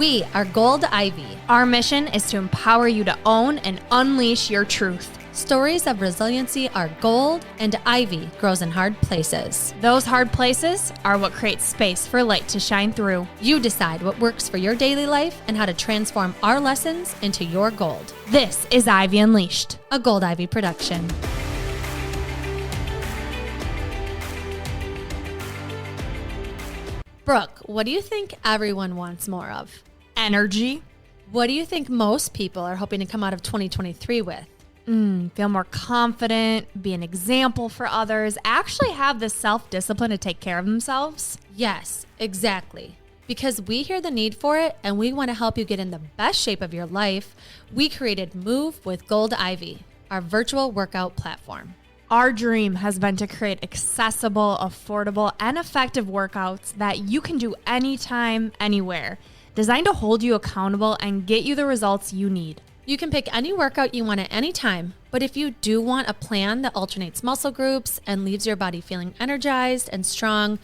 We are Gold Ivy. Our mission is to empower you to own and unleash your truth. Stories of resiliency are gold, and ivy grows in hard places. Those hard places are what creates space for light to shine through. You decide what works for your daily life and how to transform our lessons into your gold. This is Ivy Unleashed, a Gold Ivy production. Brooke, what do you think everyone wants more of? Energy. What do you think most people are hoping to come out of 2023 with? Feel more confident, be an example for others, actually have the self-discipline to take care of themselves. Yes, exactly. Because we hear the need for it and we want to help you get in the best shape of your life, we created Move with Gold Ivy, our virtual workout platform. Our dream has been to create accessible, affordable, and effective workouts that you can do anytime, anywhere, designed to hold you accountable and get you the results you need. You can pick any workout you want at any time, but if you do want a plan that alternates muscle groups and leaves your body feeling energized and strong,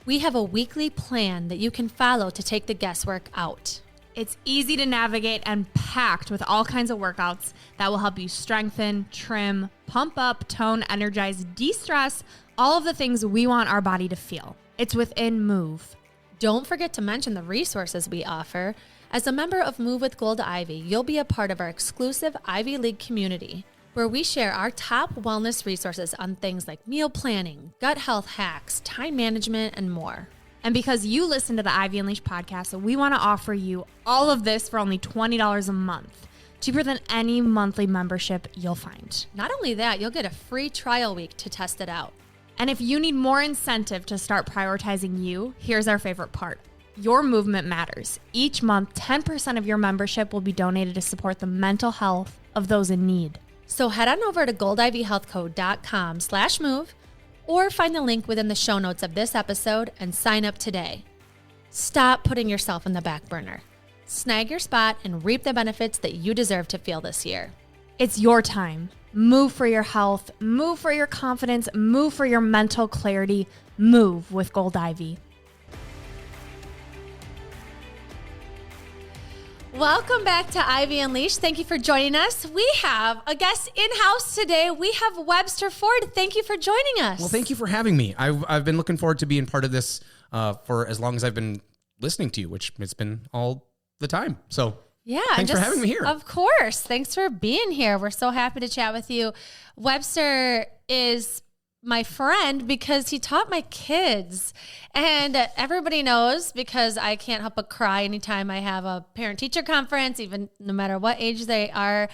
we have a weekly plan that you can follow to take the guesswork out. It's easy to navigate and packed with all kinds of workouts that will help you strengthen, trim, pump up, tone, energize, de-stress, all of the things we want our body to feel. It's within Move. Don't forget to mention the resources we offer. As a member of Move with Gold Ivy, you'll be a part of our exclusive Ivy League community, where we share our top wellness resources on things like meal planning, gut health hacks, time management, and more. And because you listen to the Ivy Unleashed podcast, we want to offer you all of this for only $20 a month, cheaper than any monthly membership you'll find. Not only that, you'll get a free trial week to test it out. And if you need more incentive to start prioritizing you, here's our favorite part. Your movement matters. Each month, 10% of your membership will be donated to support the mental health of those in need. So head on over to goldivyhealthco.com/move or find the link within the show notes of this episode and sign up today. Stop putting yourself in the back burner. Snag your spot and reap the benefits that you deserve to feel this year. It's your time. Move for your health, move for your confidence, move for your mental clarity, move with Gold Ivy. Welcome back to Ivy Unleashed. Thank you for joining us. We have a guest in-house today. We have Webster Ford. Thank you for joining us. Well, thank you for having me. I've been looking forward to being part of this for as long as I've been listening to you, which it's been all the time. So yeah, thanks for having me here. Of course. Thanks for being here. We're so happy to chat with you. Webster is my friend because he taught my kids, and everybody knows because I can't help but cry anytime I have a parent-teacher conference, even no matter what age they are.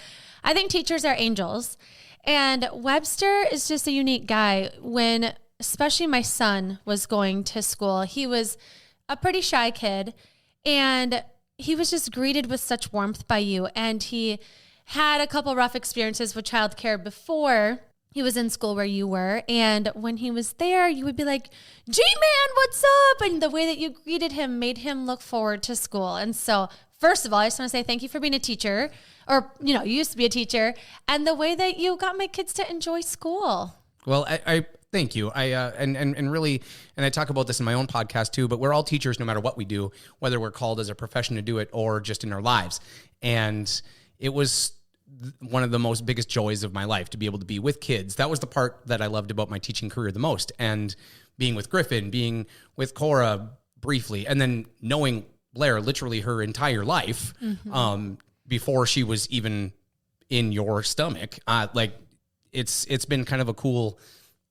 I think teachers are angels, and Webster is just a unique guy. When especially my son was going to school, he was a pretty shy kid, and he was just greeted with such warmth by you, and he had a couple rough experiences with childcare before he was in school where you were. And when he was there, you would be like, G-Man, what's up? And the way that you greeted him made him look forward to school. And so, first of all, I just want to say thank you for being a teacher. Or, you used to be a teacher. And the way that you got my kids to enjoy school. Well, I thank you. And really, and I talk about this in my own podcast too, but we're all teachers no matter what we do, whether we're called as a profession to do it or just in our lives. And it was one of the most biggest joys of my life to be able to be with kids. That was the part that I loved about my teaching career the most. And being with Griffin, being with Cora briefly, and then knowing Blair literally her entire life before she was even in your stomach. It's been kind of a cool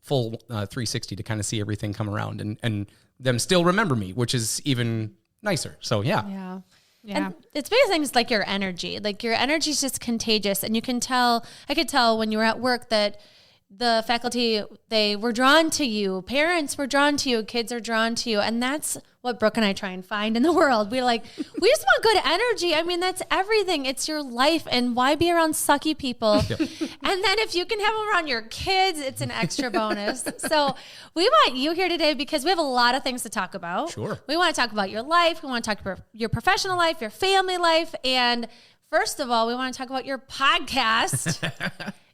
full 360 to kind of see everything come around and them still remember me, which is even nicer. So yeah. And it's big things like your energy. Like your energy is just contagious. And you can tell, I could tell when you were at work that the faculty, they were drawn to you. Parents were drawn to you. Kids are drawn to you. And that's what Brooke and I try and find in the world. We're like, we just want good energy. I mean, that's everything. It's your life. And why be around sucky people? Yep. And then if you can have them around your kids, it's an extra bonus. So we want you here today because we have a lot of things to talk about. Sure. We want to talk about your life. We want to talk about your professional life, your family life. And first of all, we want to talk about your podcast.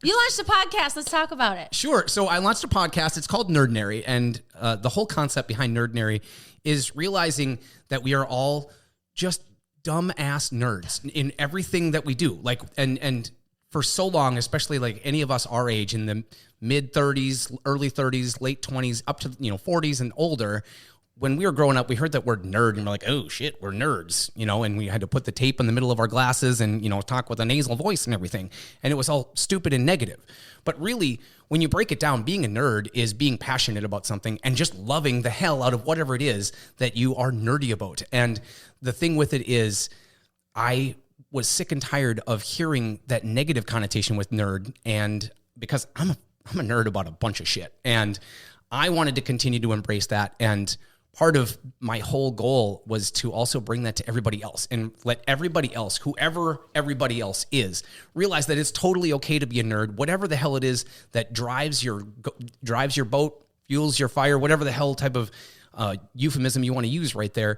You launched a podcast. Let's talk about it. Sure. So I launched a podcast. It's called Nerdinary. And the whole concept behind Nerdinary is realizing that we are all just dumbass nerds in everything that we do. Like, and for so long, especially like any of us our age in the mid 30s, early 30s, late 20s, up to, 40s and older, when we were growing up, we heard that word nerd and we're like, oh shit, we're nerds, and we had to put the tape in the middle of our glasses and, talk with a nasal voice and everything. And it was all stupid and negative. But really, when you break it down, being a nerd is being passionate about something and just loving the hell out of whatever it is that you are nerdy about. And the thing with it is, I was sick and tired of hearing that negative connotation with nerd. And because I'm a nerd about a bunch of shit. And I wanted to continue to embrace that. And part of my whole goal was to also bring that to everybody else and let everybody else, whoever everybody else is, realize that it's totally okay to be a nerd, whatever the hell it is that drives your boat, fuels your fire, whatever the hell type of euphemism you want to use right there.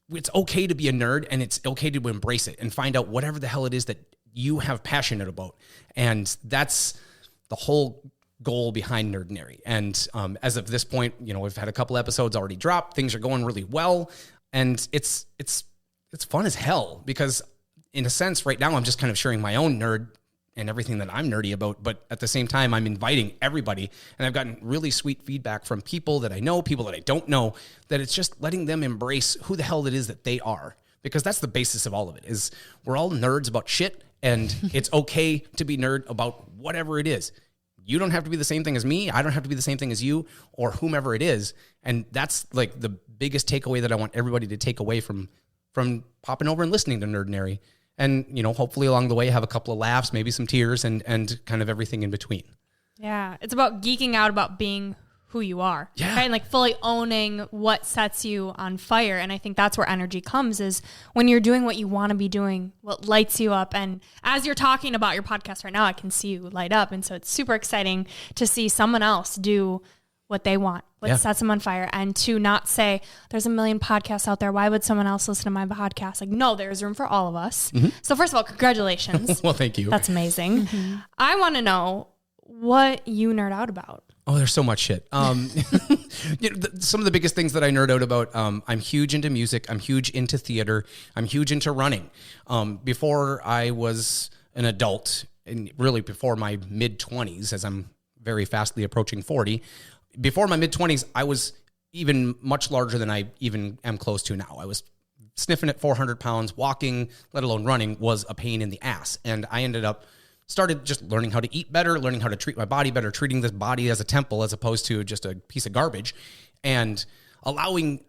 It's okay to be a nerd, and it's okay to embrace it and find out whatever the hell it is that you have passionate about. And that's the whole goal behind Nerdinary. And as of this point, we've had a couple episodes already dropped. Things are going really well. And it's fun as hell because in a sense right now I'm just kind of sharing my own nerd and everything that I'm nerdy about. But at the same time, I'm inviting everybody. And I've gotten really sweet feedback from people that I know, people that I don't know, that it's just letting them embrace who the hell it is that they are. Because that's the basis of all of it, is we're all nerds about shit. And it's okay to be nerd about whatever it is. You don't have to be the same thing as me. I don't have to be the same thing as you or whomever it is. And that's like the biggest takeaway that I want everybody to take away from popping over and listening to Nerdinary. And, hopefully along the way, have a couple of laughs, maybe some tears and kind of everything in between. Yeah. It's about geeking out about being who you are. Yeah. Right? And like fully owning what sets you on fire. And I think that's where energy comes, is when you're doing what you want to be doing, what lights you up. And as you're talking about your podcast right now, I can see you light up. And so it's super exciting to see someone else do what they want, what sets them on fire, and to not say there's a million podcasts out there. Why would someone else listen to my podcast? Like, no, there's room for all of us. Mm-hmm. So first of all, congratulations. Well, thank you. That's amazing. Mm-hmm. I want to know what you nerd out about. Oh, there's so much shit. Some of the biggest things that I nerd out about, I'm huge into music. I'm huge into theater. I'm huge into running. Before I was an adult, and really before my mid-20s, as I'm very fastly approaching 40, before my mid-20s, I was even much larger than I even am close to now. I was sniffing at 400 pounds. Walking, let alone running, was a pain in the ass. And I started just learning how to eat better, learning how to treat my body better, treating this body as a temple as opposed to just a piece of garbage, and allowing,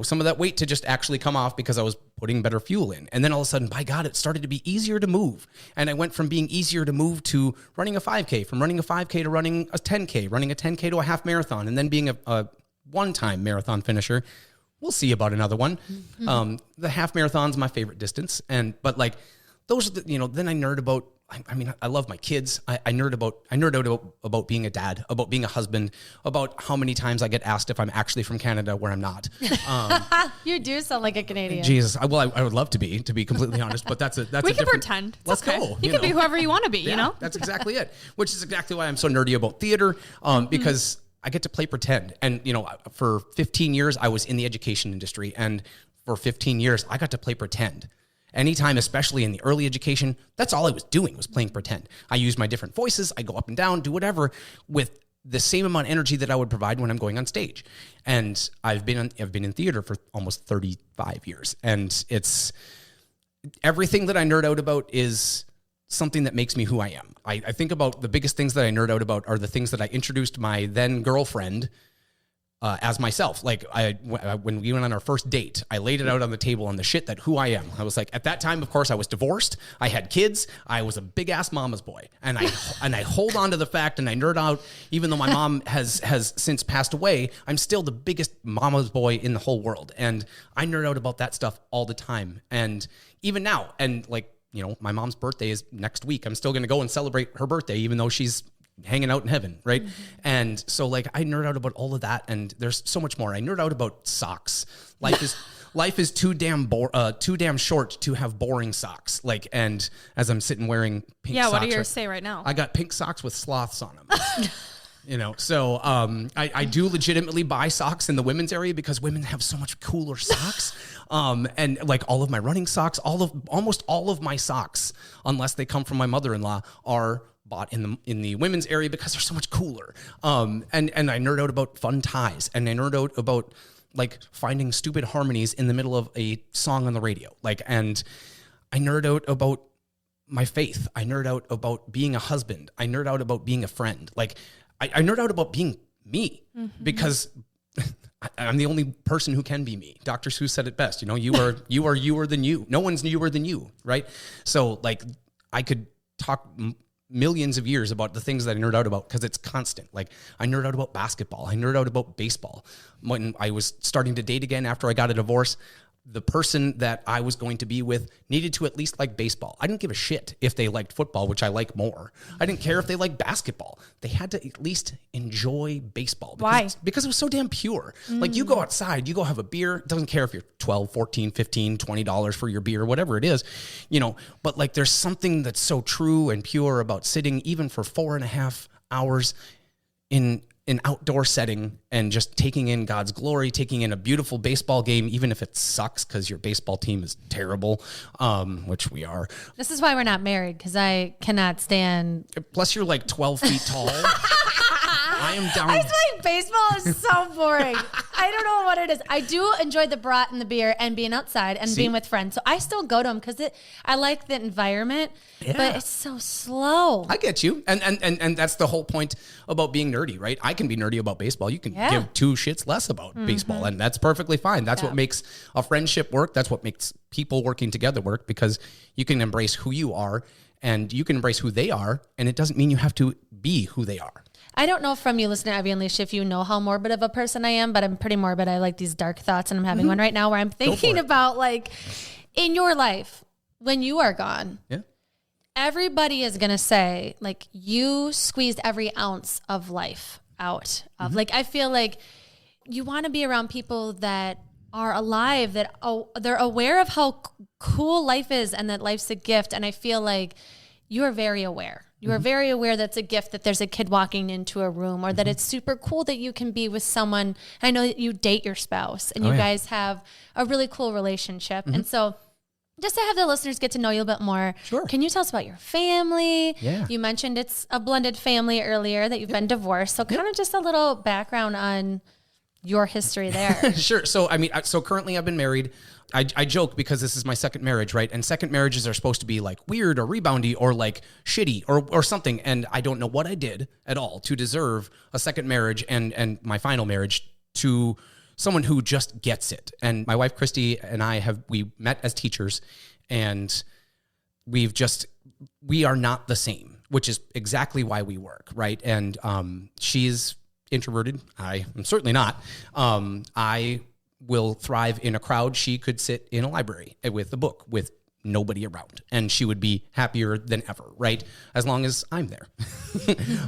some of that weight to just actually come off because I was putting better fuel in. And then all of a sudden, by God, it started to be easier to move. And I went from being easier to move to running a 5K, from running a 5K to running a 10K, running a 10K to a half marathon, and then being a one-time marathon finisher. We'll see about another one. Mm-hmm. The half marathon's my favorite distance. But like those are then I nerd about, I love my kids. I nerd out about being a dad, about being a husband, about how many times I get asked if I'm actually from Canada where I'm not. You do sound like a Canadian. Jesus. I would love to be completely honest, but that's we can pretend. Let's go. You can be whoever you want to be, That's exactly it, which is exactly why I'm so nerdy about theater, because I get to play pretend. And, for 15 years, I was in the education industry, and for 15 years, I got to play pretend. Anytime, especially in the early education, that's all I was doing, was playing pretend. I used my different voices. I go up and down, do whatever with the same amount of energy that I would provide when I'm going on stage. And I've been in theater for almost 35 years. And it's everything that I nerd out about is something that makes me who I am. I think about the biggest things that I nerd out about are the things that I introduced my then girlfriend as myself. Like when we went on our first date, I laid it out on the table on the shit that who I am. I was like, at that time, of course, I was divorced. I had kids. I was a big ass mama's boy. And I hold on to the fact, and I nerd out, even though my mom has since passed away, I'm still the biggest mama's boy in the whole world. And I nerd out about that stuff all the time. And even now, and like, my mom's birthday is next week. I'm still going to go and celebrate her birthday, even though she's hanging out in heaven, right? Mm-hmm. And so like I nerd out about all of that, and there's so much more. I nerd out about socks. Life is too damn short to have boring socks. Like, and as I'm sitting wearing pink socks. Yeah, what do yours say right now? I got pink socks with sloths on them. So I do legitimately buy socks in the women's area because women have so much cooler socks. And like all of my running socks, almost all of my socks, unless they come from my mother-in-law, are bought in the women's area because they're so much cooler. And I nerd out about fun ties, and I nerd out about like finding stupid harmonies in the middle of a song on the radio. And I nerd out about my faith. I nerd out about being a husband. I nerd out about being a friend. I nerd out about being me because I'm the only person who can be me. Dr. Seuss said it best. You are youer than you. No one's newer than you, right? So I could talk millions of years about the things that I nerd out about because it's constant. I nerd out about basketball. I nerd out about baseball. When I was starting to date again after I got a divorce, the person that I was going to be with needed to at least like baseball. I didn't give a shit if they liked football, which I like more. I didn't care if they liked basketball. They had to at least enjoy baseball. Why? Because it was so damn pure. You go outside, you go have a beer. It doesn't care if you're $12, $14, $15, $20 for your beer, whatever it is, but there's something that's so true and pure about sitting even for 4.5 hours in an outdoor setting and just taking in God's glory, taking in a beautiful baseball game, even if it sucks because your baseball team is terrible, which we are. This is why we're not married, because I cannot stand. Plus, you're 12 feet tall. I am down. I just like baseball is so boring. I don't know what it is. I do enjoy the brat and the beer and being outside and being with friends. So I still go to them because I like the environment, but it's so slow. I get you. And that's the whole point about being nerdy, right? I can be nerdy about baseball. You can give two shits less about baseball, and that's perfectly fine. That's what makes a friendship work. That's what makes people working together work, because you can embrace who you are and you can embrace who they are, and it doesn't mean you have to be who they are. I don't know from you listening to Ivy Unleashed if you know how morbid of a person I am, but I'm pretty morbid. I like these dark thoughts, and I'm having one right now where I'm thinking about in your life, when you are gone, everybody is going to say you squeezed every ounce of life out of I feel like you want to be around people that are alive, that they're aware of how cool life is and that life's a gift. And I feel like you are very aware. You are very aware that's a gift, that there's a kid walking into a room, or that it's super cool that you can be with someone. I know that you date your spouse and you guys have a really cool relationship. And so just to have the listeners get to know you a bit more, can you tell us about your family? Yeah. You mentioned it's a blended family earlier, that you've been divorced. So kind of just a little background on your history there. Sure. So, so currently I've been married. I joke because this is my second marriage, right? And second marriages are supposed to be weird or reboundy or shitty or something. And I don't know what I did at all to deserve a second marriage and my final marriage to someone who just gets it. And my wife, Christy, and we met as teachers, and we are not the same, which is exactly why we work, right? And she's introverted. I am certainly not. I will thrive in a crowd. She could sit in a library with a book with nobody around, and she would be happier than ever, right? As long as I'm there.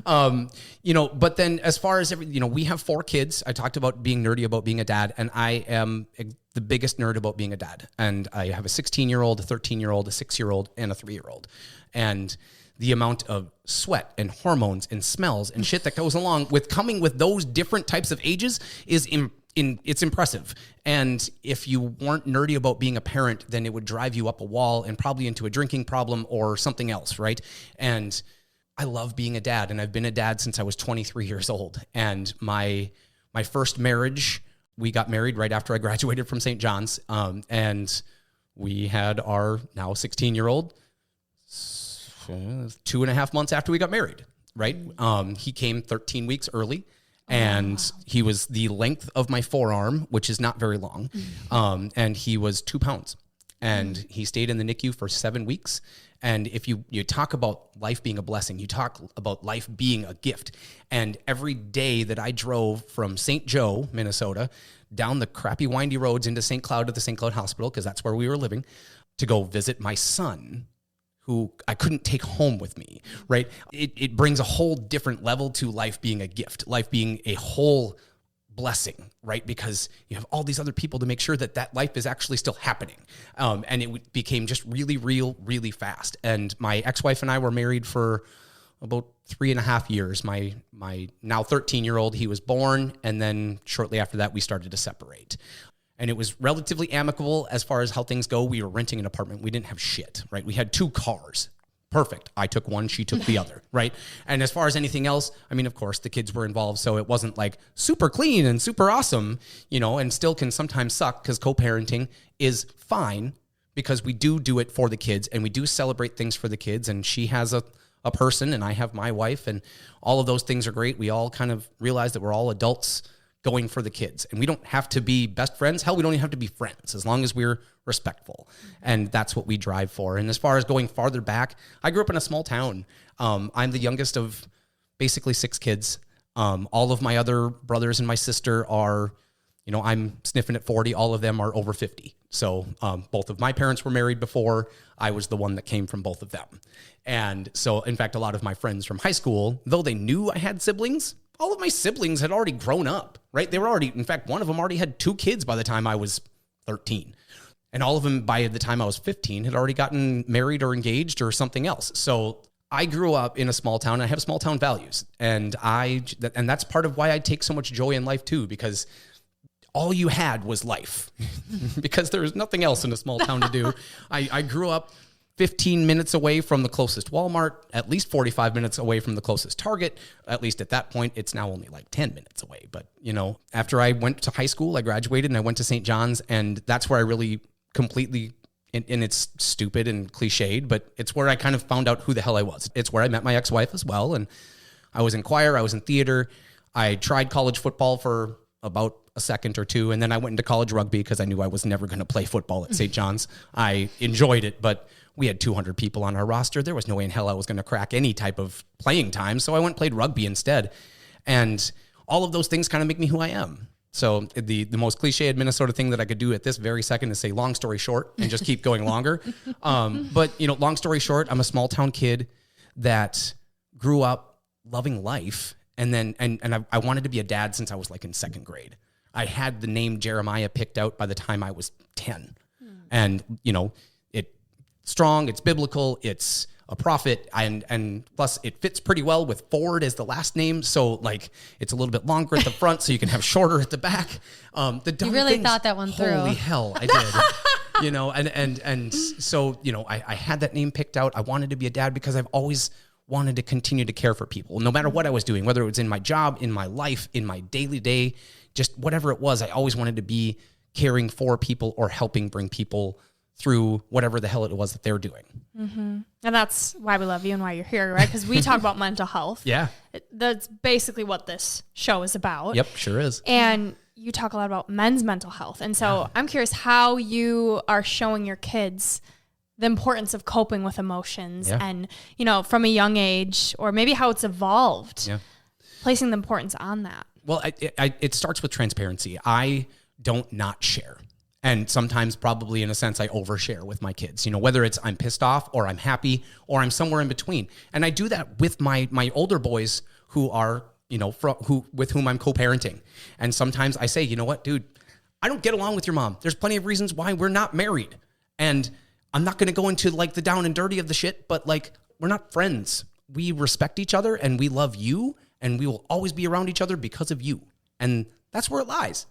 But then as far as we have 4 kids. I talked about being nerdy about being a dad, and I am the biggest nerd about being a dad. And I have a 16-year-old, a 13-year-old, a 6-year-old, and a 3-year-old. And the amount of sweat and hormones and smells and shit that goes along with coming with those different types of ages is it's impressive. And if you weren't nerdy about being a parent, then it would drive you up a wall and probably into a drinking problem or something else, right? And I love being a dad, and I've been a dad since I was 23 years old. And my first marriage, we got married right after I graduated from St. John's, and we had our now 16-year-old 2.5 months after we got married, right? He came 13 weeks early. And he was the length of my forearm, which is not very long. And he was 2 pounds. And he stayed in the NICU for 7 weeks. And if you talk about life being a blessing, you talk about life being a gift. And every day that I drove from St. Joe, Minnesota, down the crappy windy roads into St. Cloud to the St. Cloud Hospital, because that's where we were living, to go visit my son, who I couldn't take home with me, right? It brings a whole different level to life being a gift, life being a whole blessing, right? Because you have all these other people to make sure that life is actually still happening. And it became just really real, really fast. And my ex-wife and I were married for about 3.5 years. My now 13-year-old, he was born, and then shortly after that, we started to separate. And it was relatively amicable as far as how things go. We were renting an apartment. We didn't have shit, right? We had 2 cars. Perfect. I took one, she took the other, right? And as far as anything else, I mean, of course, the kids were involved, so it wasn't like super clean and super awesome, and still can sometimes suck because co-parenting is fine because we do it for the kids and we do celebrate things for the kids. And she has a person and I have my wife, and all of those things are great. We all kind of realize that we're all adults going for the kids, and we don't have to be best friends. Hell, we don't even have to be friends as long as we're respectful. And that's what we drive for. And as far as going farther back, I grew up in a small town. I'm the youngest of basically 6 kids. All of my other brothers and my sister are, I'm sniffing at 40. All of them are over 50. So both of my parents were married before. I was the one that came from both of them. And so, in fact, a lot of my friends from high school, though they knew I had siblings, all of my siblings had already grown up, right? They were already, in fact, one of them already had 2 kids by the time I was 13. And all of them, by the time I was 15, had already gotten married or engaged or something else. So I grew up in a small town. I have small town values. And that's part of why I take so much joy in life too, because all you had was life because there was nothing else in a small town to do. I grew up 15 minutes away from the closest Walmart, at least 45 minutes away from the closest Target. At least at that point, it's now only like 10 minutes away. But, after I went to high school, I graduated and I went to St. John's, and that's where I really completely, and it's stupid and cliched, but it's where I kind of found out who the hell I was. It's where I met my ex-wife as well. And I was in choir, I was in theater. I tried college football for about a second or 2. And then I went into college rugby because I knew I was never going to play football at St. John's. I enjoyed it, but we had 200 people on our roster. There was no way in hell I was going to crack any type of playing time. So I went and played rugby instead. And all of those things kind of make me who I am. So the most cliched Minnesota thing that I could do at this very second is say long story short and just keep going longer. But long story short, I'm a small town kid that grew up loving life. And then, and I wanted to be a dad since I was like in 2nd grade. I had the name Jeremiah picked out by the time I was 10. And, it's strong, it's biblical, it's a prophet, and plus it fits pretty well with Ford as the last name. So like it's a little bit longer at the front so you can have shorter at the back. You really thought that one through. Holy hell, I did. And so, I had that name picked out. I wanted to be a dad because I've always wanted to continue to care for people, no matter what I was doing, whether it was in my job, in my life, in my daily day, just whatever it was. I always wanted to be caring for people or helping bring people through whatever the hell it was that they're doing. Mm-hmm. And that's why we love you and why you're here, right? Because we talk about mental health. Yeah. That's basically what this show is about. Yep, sure is. And you talk a lot about men's mental health. And so I'm curious how you are showing your kids the importance of coping with emotions and, from a young age, or maybe how it's evolved, placing the importance on that. Well, it starts with transparency. I don't not share. And sometimes probably in a sense, I overshare with my kids, whether it's I'm pissed off or I'm happy or I'm somewhere in between. And I do that with my older boys who are, with whom I'm co-parenting. And sometimes I say, you know what, dude, I don't get along with your mom. There's plenty of reasons why we're not married. And I'm not going to go into like the down and dirty of the shit, but like, we're not friends. We respect each other and we love you and we will always be around each other because of you. And that's where it lies.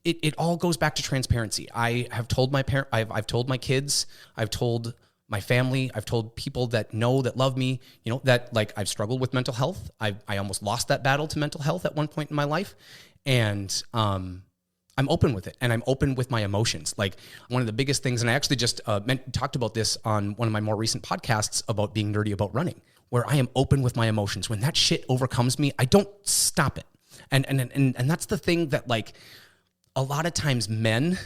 It all goes back to transparency. I have told my I've told my kids, I've told my family, I've told people that know, that love me, that like I've struggled with mental health. I almost lost that battle to mental health at one point in my life. And I'm open with it, and I'm open with my emotions. Like one of the biggest things, and I actually just talked about this on one of my more recent podcasts about being nerdy about running, where I am open with my emotions. When that shit overcomes me, I don't stop it. And that's the thing that like a lot of times men,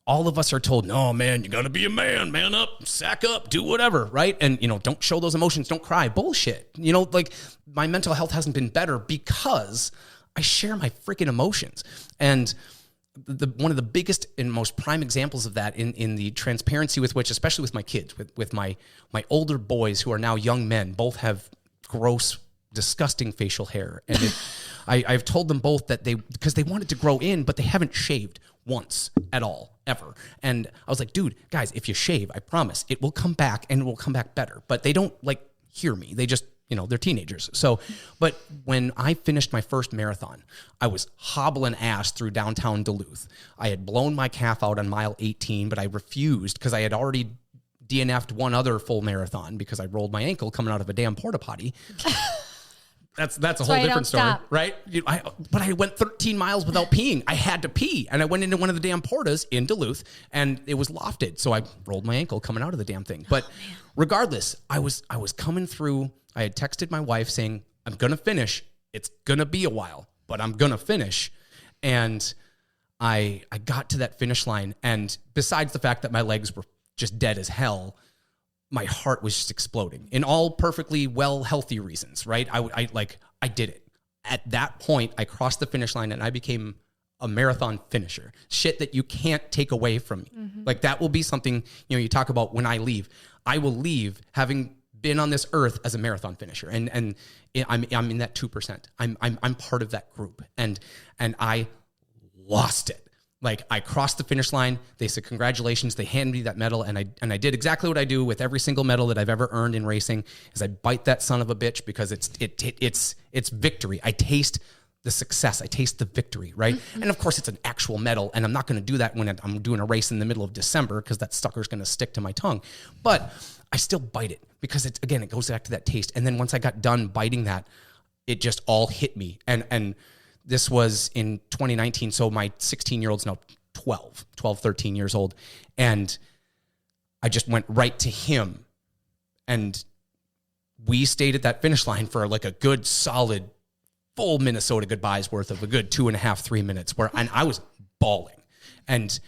all of us are told, no, man, you got to be a man up, sack up, do whatever, right? And, don't show those emotions, don't cry. Bullshit. Like my mental health hasn't been better because I share my freaking emotions. And one of the biggest and most prime examples of that in the transparency with which, especially with my kids, with my older boys who are now young men, both have gross, disgusting facial hair. And I've told them both that because they wanted to grow in, but they haven't shaved once at all, ever. And I was like, dude, guys, if you shave, I promise it will come back and it will come back better. But they don't like hear me. They just, they're teenagers. So, but when I finished my first marathon, I was hobbling ass through downtown Duluth. I had blown my calf out on mile 18, but I refused because I had already DNF'd one other full marathon because I rolled my ankle coming out of a damn porta potty. That's a whole different story, right? But I went 13 miles without peeing. I had to pee, and I went into one of the damn portas in Duluth, and it was lofted, so I rolled my ankle coming out of the damn thing. But regardless, I was coming through. I had texted my wife saying, I'm gonna finish. It's gonna be a while, but I'm gonna finish. And I got to that finish line, and besides the fact that my legs were just dead as hell, my heart was just exploding in all perfectly well, healthy reasons, right? I did it. At that point, I crossed the finish line and I became a marathon finisher. Shit that you can't take away from me. Mm-hmm. Like that will be something, you talk about when I leave. I will leave having been on this earth as a marathon finisher. And I'm in that 2%. I'm part of that group. And I lost it. Like I crossed the finish line. They said, congratulations. They handed me that medal. And I did exactly what I do with every single medal that I've ever earned in racing is I bite that son of a bitch because it's victory. I taste the success. I taste the victory. Right. Mm-hmm. And of course it's an actual medal, and I'm not going to do that when I'm doing a race in the middle of December because that sucker's going to stick to my tongue, but I still bite it because it goes back to that taste. And then once I got done biting that, it just all hit me. And this was in 2019. So my 16-year-old's now 13 years old. And I just went right to him. And we stayed at that finish line for like a good solid full Minnesota goodbyes worth of a good 2.5, 3 minutes and I was bawling. And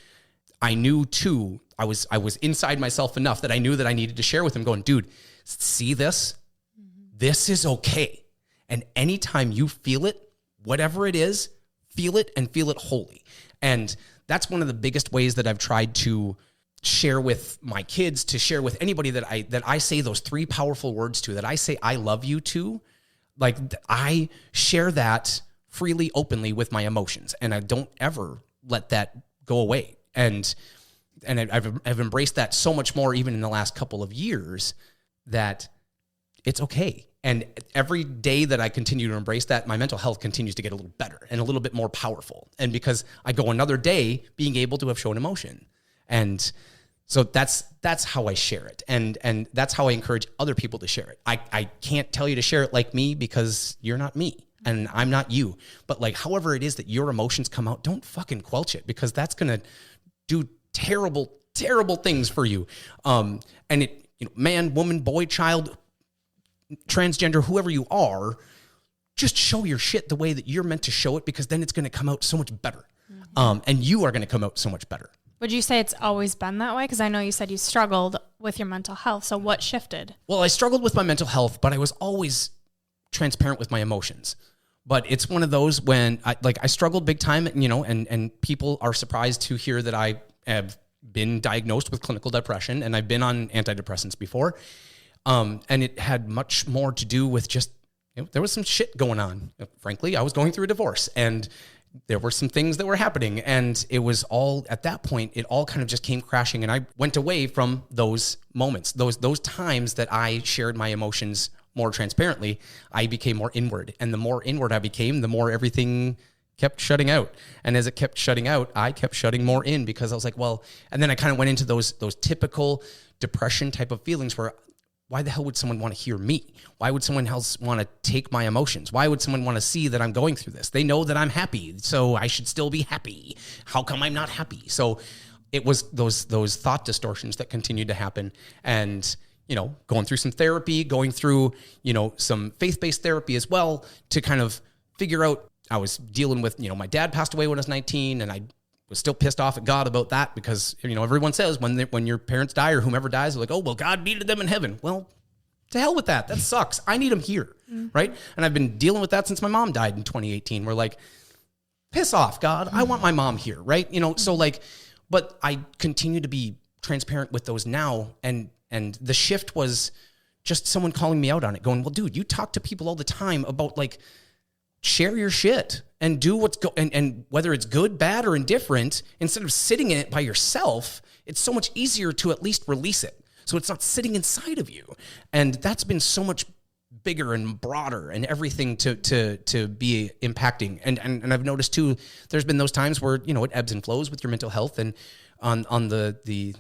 I knew too, I was inside myself enough that I knew that I needed to share with him going, dude, see this? This is okay. And anytime you feel it, whatever it is, feel it and feel it wholly. And that's one of the biggest ways that I've tried to share with my kids, to share with anybody that I say those 3 powerful words to, that I say I love you to. Like I share that freely, openly with my emotions, and I don't ever let that go away. And I've embraced that so much more even in the last couple of years that it's okay. And every day that I continue to embrace that, my mental health continues to get a little better and a little bit more powerful. And because I go another day being able to have shown emotion. And so that's how I share it. And that's how I encourage other people to share it. I can't tell you to share it like me because you're not me and I'm not you. But like, however it is that your emotions come out, don't fucking quelch it, because that's going to do terrible, terrible things for you. And it, man, woman, boy, child, transgender, whoever you are, just show your shit the way that you're meant to show it, because then it's going to come out so much better. Mm-hmm. And you are going to come out so much better. Would you say it's always been that way? Because I know you said you struggled with your mental health. So what shifted? Well, I struggled with my mental health, but I was always transparent with my emotions. But it's one of those when I struggled big time, and people are surprised to hear that I have been diagnosed with clinical depression, and I've been on antidepressants before. And it had much more to do with just, there was some shit going on. Frankly, I was going through a divorce, and there were some things that were happening, and it was all, at that point, it all kind of just came crashing, and I went away from those moments, those times that I shared my emotions more transparently. I became more inward, and the more inward I became, the more everything kept shutting out. And as it kept shutting out, I kept shutting more in, because I was like, well, and then I kind of went into those typical depression type of feelings where, why the hell would someone want to hear me? Why would someone else want to take my emotions? Why would someone want to see that I'm going through this? They know that I'm happy, so I should still be happy. How come I'm not happy? So it was those thought distortions that continued to happen. And, going through some therapy, going through, some faith-based therapy as well, to kind of figure out, I was dealing with, my dad passed away when I was 19, and I was still pissed off at God about that, because, everyone says when your parents die or whomever dies, they're like, oh, well, God needed them in heaven. Well, to hell with that. That sucks. I need them here. Mm-hmm. Right. And I've been dealing with that since my mom died in 2018. We're like, piss off, God. I want my mom here. Right. So but I continue to be transparent with those now. And the shift was just someone calling me out on it, going, well, dude, you talk to people all the time about share your shit and do what's and whether it's good, bad, or indifferent, instead of sitting in it by yourself, it's so much easier to at least release it, so it's not sitting inside of you. And that's been so much bigger and broader and everything to be impacting. And I've noticed too, there's been those times where, you know, it ebbs and flows with your mental health, and on the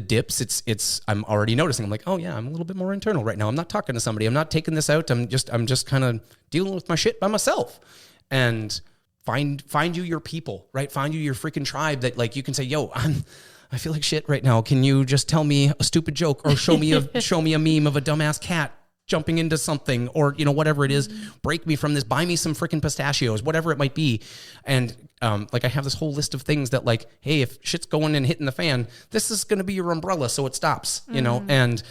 dips, it's I'm already noticing. I'm like, oh yeah, I'm a little bit more internal right now. I'm not talking to somebody. I'm not taking this out. I'm just kind of dealing with my shit by myself. And find you your people, right? Find you your freaking tribe that like you can say, yo, I feel like shit right now. Can you just tell me a stupid joke or show me a meme of a dumbass cat jumping into something, or, you know, whatever it is, break me from this, buy me some freaking pistachios, whatever it might be. And like I have this whole list of things that like, hey, if shit's going and hitting the fan, this is going to be your umbrella so it stops, you know, and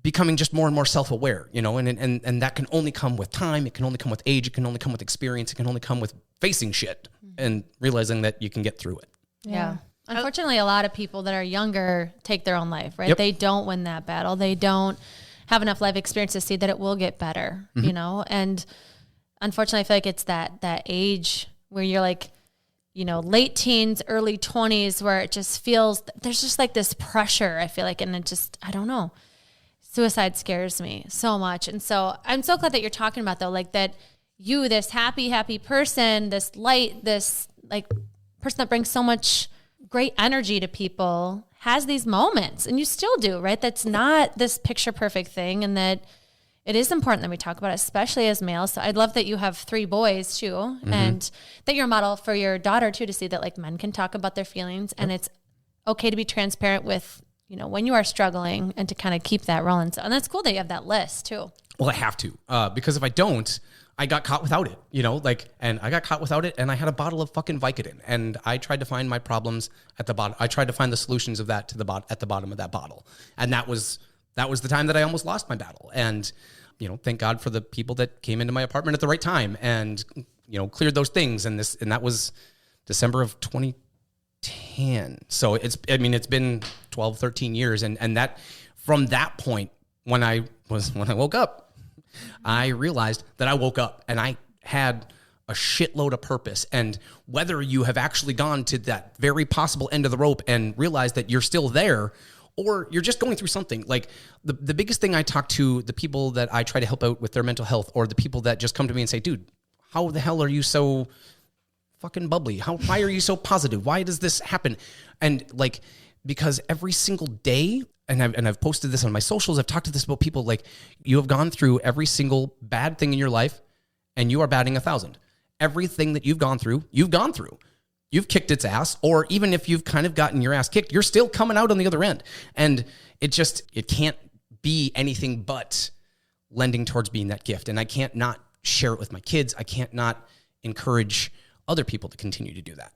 becoming just more and more self-aware, you know, and that can only come with time. It can only come with age. It can only come with experience. It can only come with facing shit and realizing that you can get through it. Yeah. Unfortunately, a lot of people that are younger take their own life, right? Yep. They don't win that battle. They don't have enough life experience to see that it will get better, you know? And unfortunately, I feel like it's that age where you're like, you know, late teens, early 20s, where it just feels, there's just like this pressure, I feel like, and it just, I don't know. Suicide scares me so much. And so I'm so glad that you're talking about, though, like that you, this happy person, this light, this like person that brings so much great energy to people, has these moments, and you still do, right? That's not this picture perfect thing, and that it is important that we talk about it, especially as males. So I'd love that you have 3 boys too, and that you're a model for your daughter too, to see that like men can talk about their feelings, and it's okay to be transparent with, you know, when you are struggling, and to kind of keep that rolling. So, and that's cool that you have that list too. Well, I have to, because if I don't, I got caught without it, you know, like, and I got caught without it, and I had a bottle of fucking Vicodin, and I tried to find my problems at the bottom. I tried to find the solutions of that at the bottom of that bottle. And that was the time that I almost lost my battle. And, you know, thank God for the people that came into my apartment at the right time and, you know, cleared those things. And that was December of 2010. So it's been 12, 13 years. And that, from that point, when I woke up, I realized that I woke up and I had a shitload of purpose. And whether you have actually gone to that very possible end of the rope and realized that you're still there, or you're just going through something, like the biggest thing I talk to the people that I try to help out with their mental health, or the people that just come to me and say, dude, how the hell are you so fucking bubbly? Why are you so positive? Why does this happen? And like, because every single day, and I've posted this on my socials, I've talked to this about people, like, you have gone through every single bad thing in your life, and you are batting 1,000. Everything that you've gone through. You've kicked its ass, or even if you've kind of gotten your ass kicked, you're still coming out on the other end. And it can't be anything but lending towards being that gift. And I can't not share it with my kids. I can't not encourage other people to continue to do that.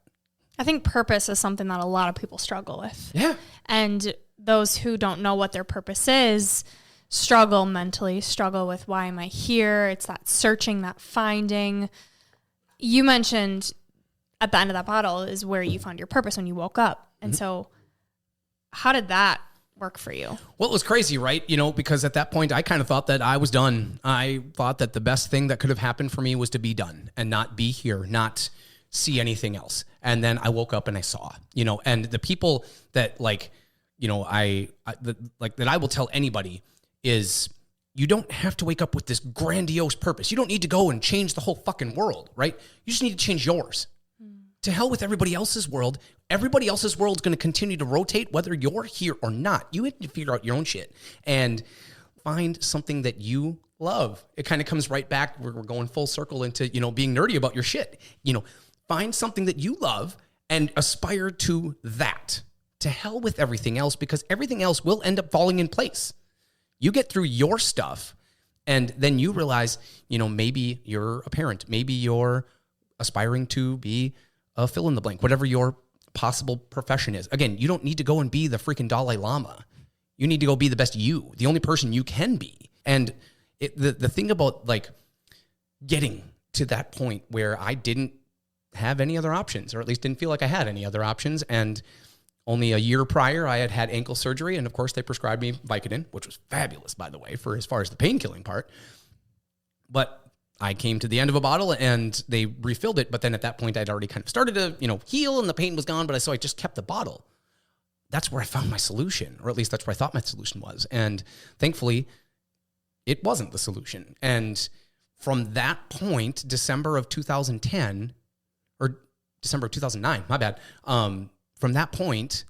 I think purpose is something that a lot of people struggle with. Yeah. And those who don't know what their purpose is struggle mentally, struggle with, why am I here? It's that searching, that finding. You mentioned at the end of that bottle is where you found your purpose when you woke up. And so how did that work for you? Well, it was crazy, right? You know, because at that point I kind of thought that I was done. I thought that the best thing that could have happened for me was to be done and not be here, not see anything else. And then I woke up and I saw, you know, and the people that, like, you know, that I will tell anybody is, you don't have to wake up with this grandiose purpose. You don't need to go and change the whole fucking world, right? You just need to change yours. To hell with everybody else's world. Everybody else's world is going to continue to rotate whether you're here or not. You have to figure out your own shit and find something that you love. It kind of comes right back. We're going full circle into, you know, being nerdy about your shit. You know, find something that you love and aspire to that. To hell with everything else, because everything else will end up falling in place. You get through your stuff, and then you realize, you know, maybe you're a parent. Maybe you're aspiring to be a fill in the blank, whatever your possible profession is. Again, you don't need to go and be the freaking Dalai Lama. You need to go be the best you, the only person you can be. And the thing about, like, getting to that point where I didn't have any other options, or at least didn't feel like I had any other options. And only a year prior, I had ankle surgery. And of course, they prescribed me Vicodin, which was fabulous, by the way, for as far as the pain killing part. But I came to the end of a bottle and they refilled it. But then at that point, I'd already kind of started to, you know, heal and the pain was gone. But so I just kept the bottle. That's where I found my solution, or at least that's where I thought my solution was. And thankfully, it wasn't the solution. And from that point, December of 2010, or December of 2009, my bad. From that point,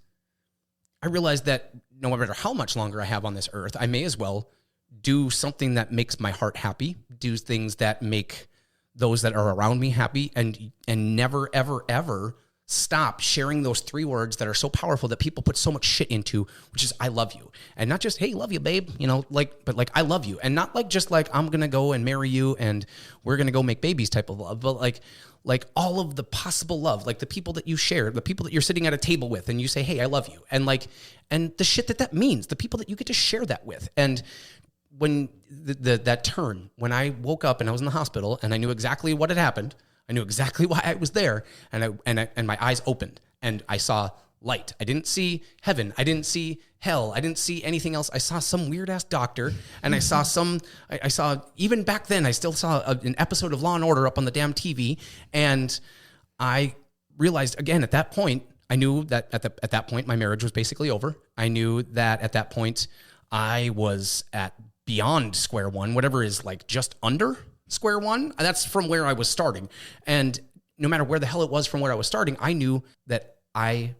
I realized that no matter how much longer I have on this earth, I may as well do something that makes my heart happy, do things that make those that are around me happy, and never, ever, ever stop sharing those 3 words that are so powerful that people put so much shit into, which is I love you. And not just, hey, love you, babe, but I love you. And not just I'm going to go and marry you and we're going to go make babies type of love, but like all of the possible love, like the people that you share, the people that you're sitting at a table with and you say, hey, I love you. And the shit that means, the people that you get to share that with. And when that turn, when I woke up and I was in the hospital and I knew exactly what had happened, I knew exactly why I was there, and my eyes opened and I saw light. I didn't see heaven. I didn't see hell. I didn't see anything else. I saw some weird ass doctor, and I saw even back then I still saw an episode of Law and Order up on the damn TV, and I realized again at that point I knew that at that point my marriage was basically over. I knew that at that point I was at beyond square one, whatever is just under square one. That's from where I was starting. And no matter where the hell it was from where I was starting, I knew that I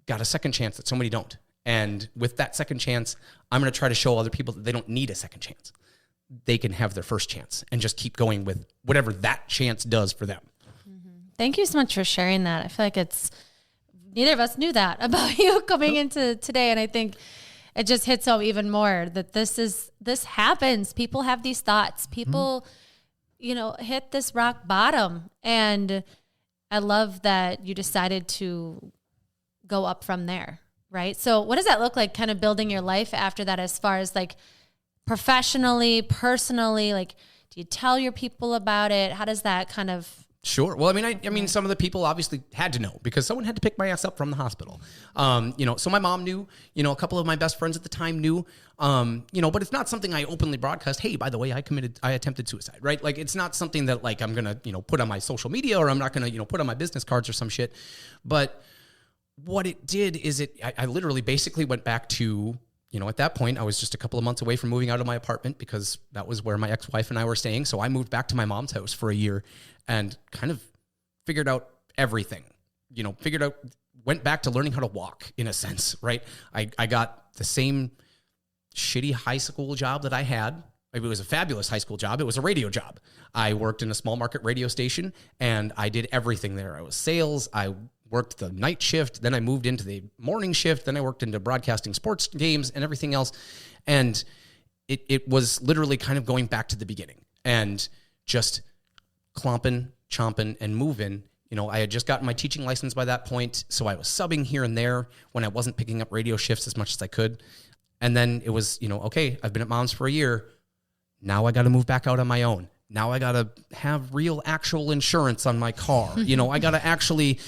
got a second chance that so many don't. And with that second chance, I'm going to try to show other people that they don't need a second chance. They can have their first chance and just keep going with whatever that chance does for them. Thank you so much for sharing that. I feel like neither of us knew that about you coming into today. And I think it just hits home even more that this happens. People have these thoughts. People, hit this rock bottom. And I love that you decided to go up from there, right? So what does that look like, kind of building your life after that, as far as professionally, personally? Do you tell your people about it? How does that kind of... Sure. Well, I mean, some of the people obviously had to know because someone had to pick my ass up from the hospital. So my mom knew, a couple of my best friends at the time knew, but it's not something I openly broadcast. Hey, by the way, I attempted suicide, right? It's not something that I'm going to, put on my social media, or I'm not going to, put on my business cards or some shit. But what it did is I literally basically went back to, at that point, I was just a couple of months away from moving out of my apartment because that was where my ex-wife and I were staying. So I moved back to my mom's house for a year and kind of figured out everything, went back to learning how to walk in a sense, right? I got the same shitty high school job that I had. It was a fabulous high school job. It was a radio job. I worked in a small market radio station and I did everything there. I was sales. I worked the night shift. Then I moved into the morning shift. Then I worked into broadcasting sports games and everything else. And it was literally kind of going back to the beginning and just clomping, chomping, and moving. I had just gotten my teaching license by that point. So I was subbing here and there when I wasn't picking up radio shifts as much as I could. And then it was, okay, I've been at mom's for a year. Now I got to move back out on my own. Now I got to have real actual insurance on my car. I got to actually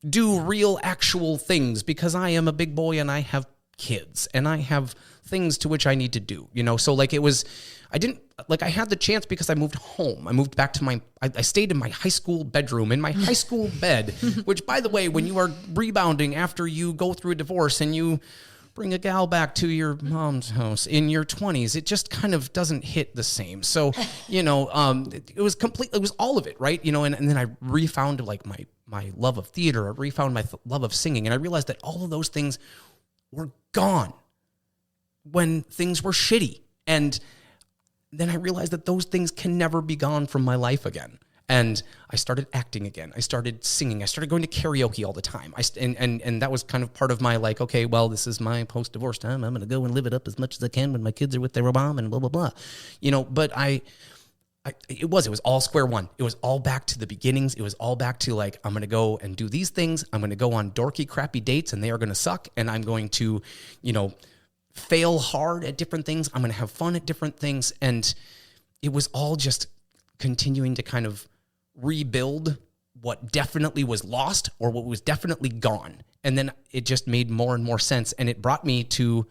do real actual things because I am a big boy and I have kids and I have things to which I need to do, So I had the chance because I moved home. I moved back to I stayed in my high school bedroom, in my high school bed, which, by the way, when you are rebounding after you go through a divorce and you bring a gal back to your mom's house in your 20s, it just kind of doesn't hit the same. So, it was all of it, right? And then I refound my love of theater. I refound my love of singing. And I realized that all of those things were gone when things were shitty. And then I realized that those things can never be gone from my life again. And I started acting again. I started singing. I started going to karaoke all the time. And that was kind of part of my okay, well, this is my post-divorce time. I'm going to go and live it up as much as I can when my kids are with their mom and blah, blah, blah. But it was all square one. It was all back to the beginnings. It was all back to I'm going to go and do these things. I'm going to go on dorky, crappy dates and they are going to suck. And I'm going to, fail hard at different things. I'm going to have fun at different things. And it was all just continuing to kind of rebuild what definitely was lost or what was definitely gone. And then it just made more and more sense. And it brought me to,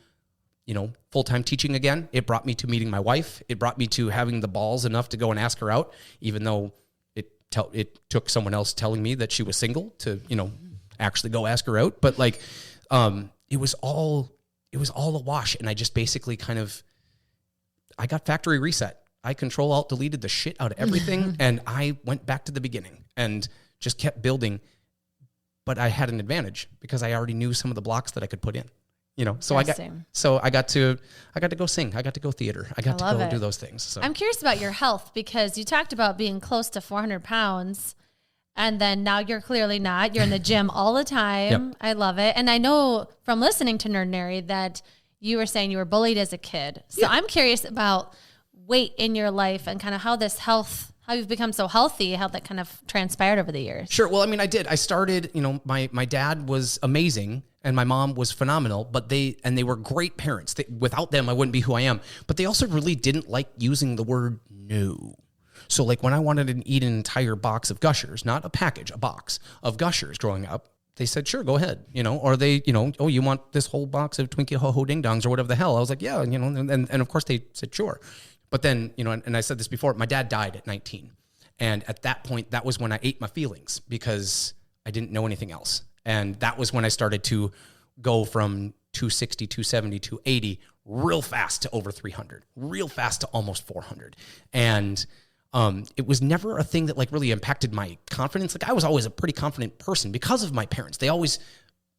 full-time teaching again. It brought me to meeting my wife. It brought me to having the balls enough to go and ask her out, even though it took someone else telling me that she was single to, actually go ask her out. But it was all a wash. And I just basically kind of, I got factory reset. I Control-Alt-Deleted the shit out of everything, and I went back to the beginning and just kept building. But I had an advantage because I already knew some of the blocks that I could put in. So I got to go sing. I got to go theater. I got to go do those things. So I'm curious about your health because you talked about being close to 400 pounds and then now you're clearly not. You're in the gym all the time. Yep. I love it. And I know from listening to Nerdinary that you were saying you were bullied as a kid. So I'm curious about weight in your life and kind of how you've become so healthy, how that kind of transpired over the years. Sure. Well, I mean, I did. I started, my dad was amazing and my mom was phenomenal, but they were great parents. Without them, I wouldn't be who I am. But they also really didn't like using the word no. So like when I wanted to eat an entire box of Gushers, not a package, a box of Gushers growing up, they said, sure, go ahead. Or they, oh, you want this whole box of Twinkie Ho-Ho Ding Dongs or whatever the hell. I was like, yeah, and of course they said, sure. But then, and I said this before, my dad died at 19. And at that point, that was when I ate my feelings because I didn't know anything else. And that was when I started to go from 260, 270, 280 real fast to over 300, real fast to almost 400. And it was never a thing that like really impacted my confidence. Like I was always a pretty confident person because of my parents. They always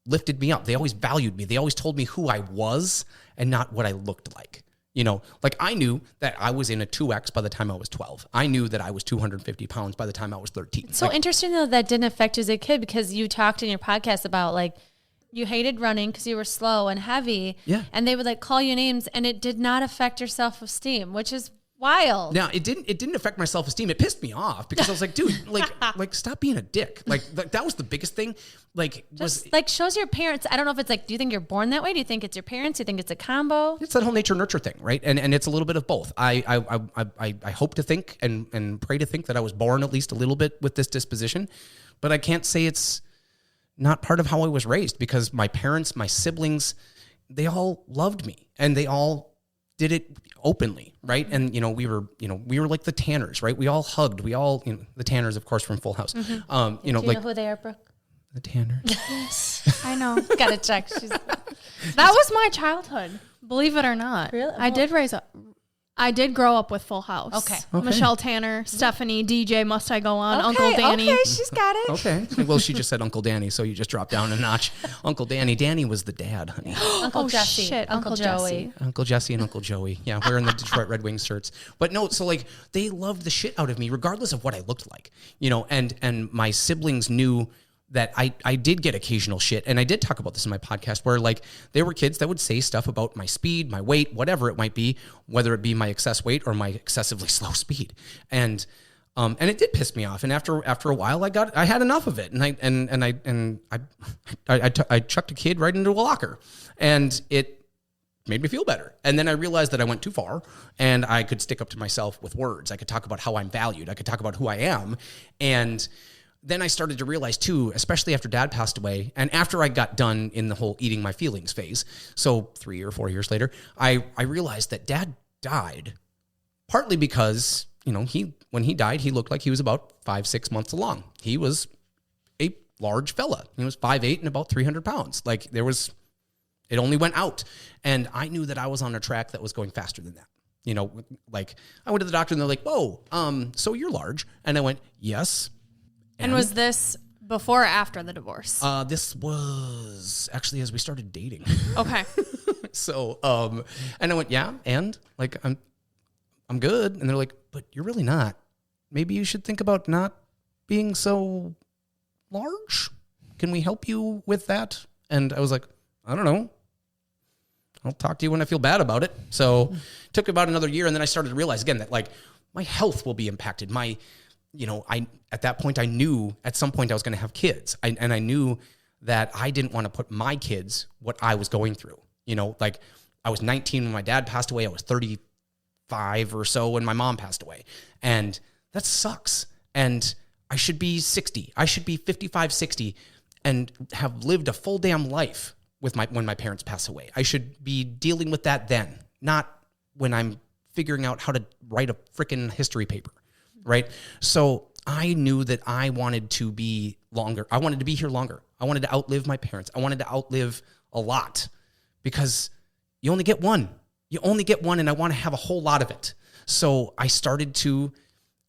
lifted me up. They always valued me. They always told me who I was and not what I looked like. Like I knew that I was in a 2X by the time I was 12. I knew that I was 250 pounds by the time I was 13. It's so interesting though that didn't affect you as a kid because you talked in your podcast about like you hated running because you were slow and heavy. Yeah. And they would like call you names and it did not affect your self-esteem, which is wild. Now it didn't affect my self-esteem. It pissed me off because I was like, dude, like stop being a dick. Like that was the biggest thing. Shows your parents. I don't know if it's like, do you think you're born that way? Do you think it's your parents? Do you think it's a combo? It's that whole nature nurture thing, right? And it's a little bit of both. I hope to think and pray to think that I was born at least a little bit with this disposition, but I can't say it's not part of how I was raised because my parents, my siblings, they all loved me and they all did it openly, right? And we were like the Tanners, right? We all hugged. We all, the Tanners, of course, from Full House. Mm-hmm. Do you know who they are, Brooke? The Tanners. Yes, I know. Gotta check. That was my childhood. Believe it or not, really? I did grow up with Full House. Okay. Michelle Tanner, Stephanie, DJ, Must I Go On, Uncle Danny. Okay, she's got it. Okay. Well, she just said Uncle Danny, so you just dropped down a notch. Uncle Danny. Danny was the dad, honey. Uncle Jesse. Shit. Uncle Joey. Uncle Jesse and Uncle Joey. Yeah, wearing the Detroit Red Wings shirts. But no, so like they loved the shit out of me, regardless of what I looked like. And my siblings knew that I did get occasional shit. And I did talk about this in my podcast where like there were kids that would say stuff about my speed, my weight, whatever it might be, whether it be my excess weight or my excessively slow speed. And it did piss me off. And after a while I had enough of it. And I chucked a kid right into a locker and it made me feel better. And then I realized that I went too far and I could stick up to myself with words. I could talk about how I'm valued. I could talk about who I am. And then I started to realize too, especially after Dad passed away and after I got done in the whole eating my feelings phase, so 3 or 4 years later, I realized that Dad died partly because, when he died, he looked like he was about 5-6 months along. He was a large fella. He was 5'8" and about 300 pounds. Like it only went out. And I knew that I was on a track that was going faster than that. Like I went to the doctor and they're like, whoa, so you're large. And I went, yes. And was this before or after the divorce? This was actually as we started dating. Okay. So, and I went, yeah, and like, I'm good. And they're like, but you're really not. Maybe you should think about not being so large. Can we help you with that? And I was like, I don't know. I'll talk to you when I feel bad about it. So it took about another year. And then I started to realize again that like my health will be impacted. At that point, I knew at some point I was going to have kids. And I knew that I didn't want to put my kids what I was going through. Like I was 19 when my dad passed away. I was 35 or so when my mom passed away. And that sucks. And I should be 60. I should be 55, 60 and have lived a full damn life when my parents pass away. I should be dealing with that then, not when I'm figuring out how to write a freaking history paper. Right. So I knew that I wanted to be longer. I wanted to be here longer. I wanted to outlive my parents. I wanted to outlive a lot because you only get one. you only get one and I want to have a whole lot of it. So I started to,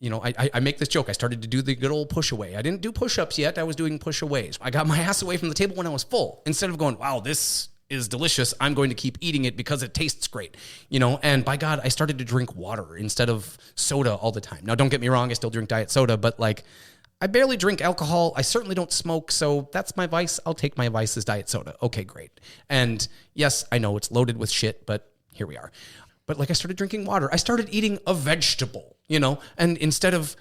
I make this joke. I started to do the good old push away. I didn't do push-ups yet. I was doing push-aways. I got my ass away from the table when I was full. Instead of going, wow, this is delicious, I'm going to keep eating it because it tastes great, and by God, I started to drink water instead of soda all the time. Now, don't get me wrong, I still drink diet soda, but like, I barely drink alcohol. I certainly don't smoke, so that's my vice. I'll take my vice as diet soda. Okay, great. And yes, I know it's loaded with shit, but here we are. But like, I started drinking water. I started eating a vegetable, and instead of,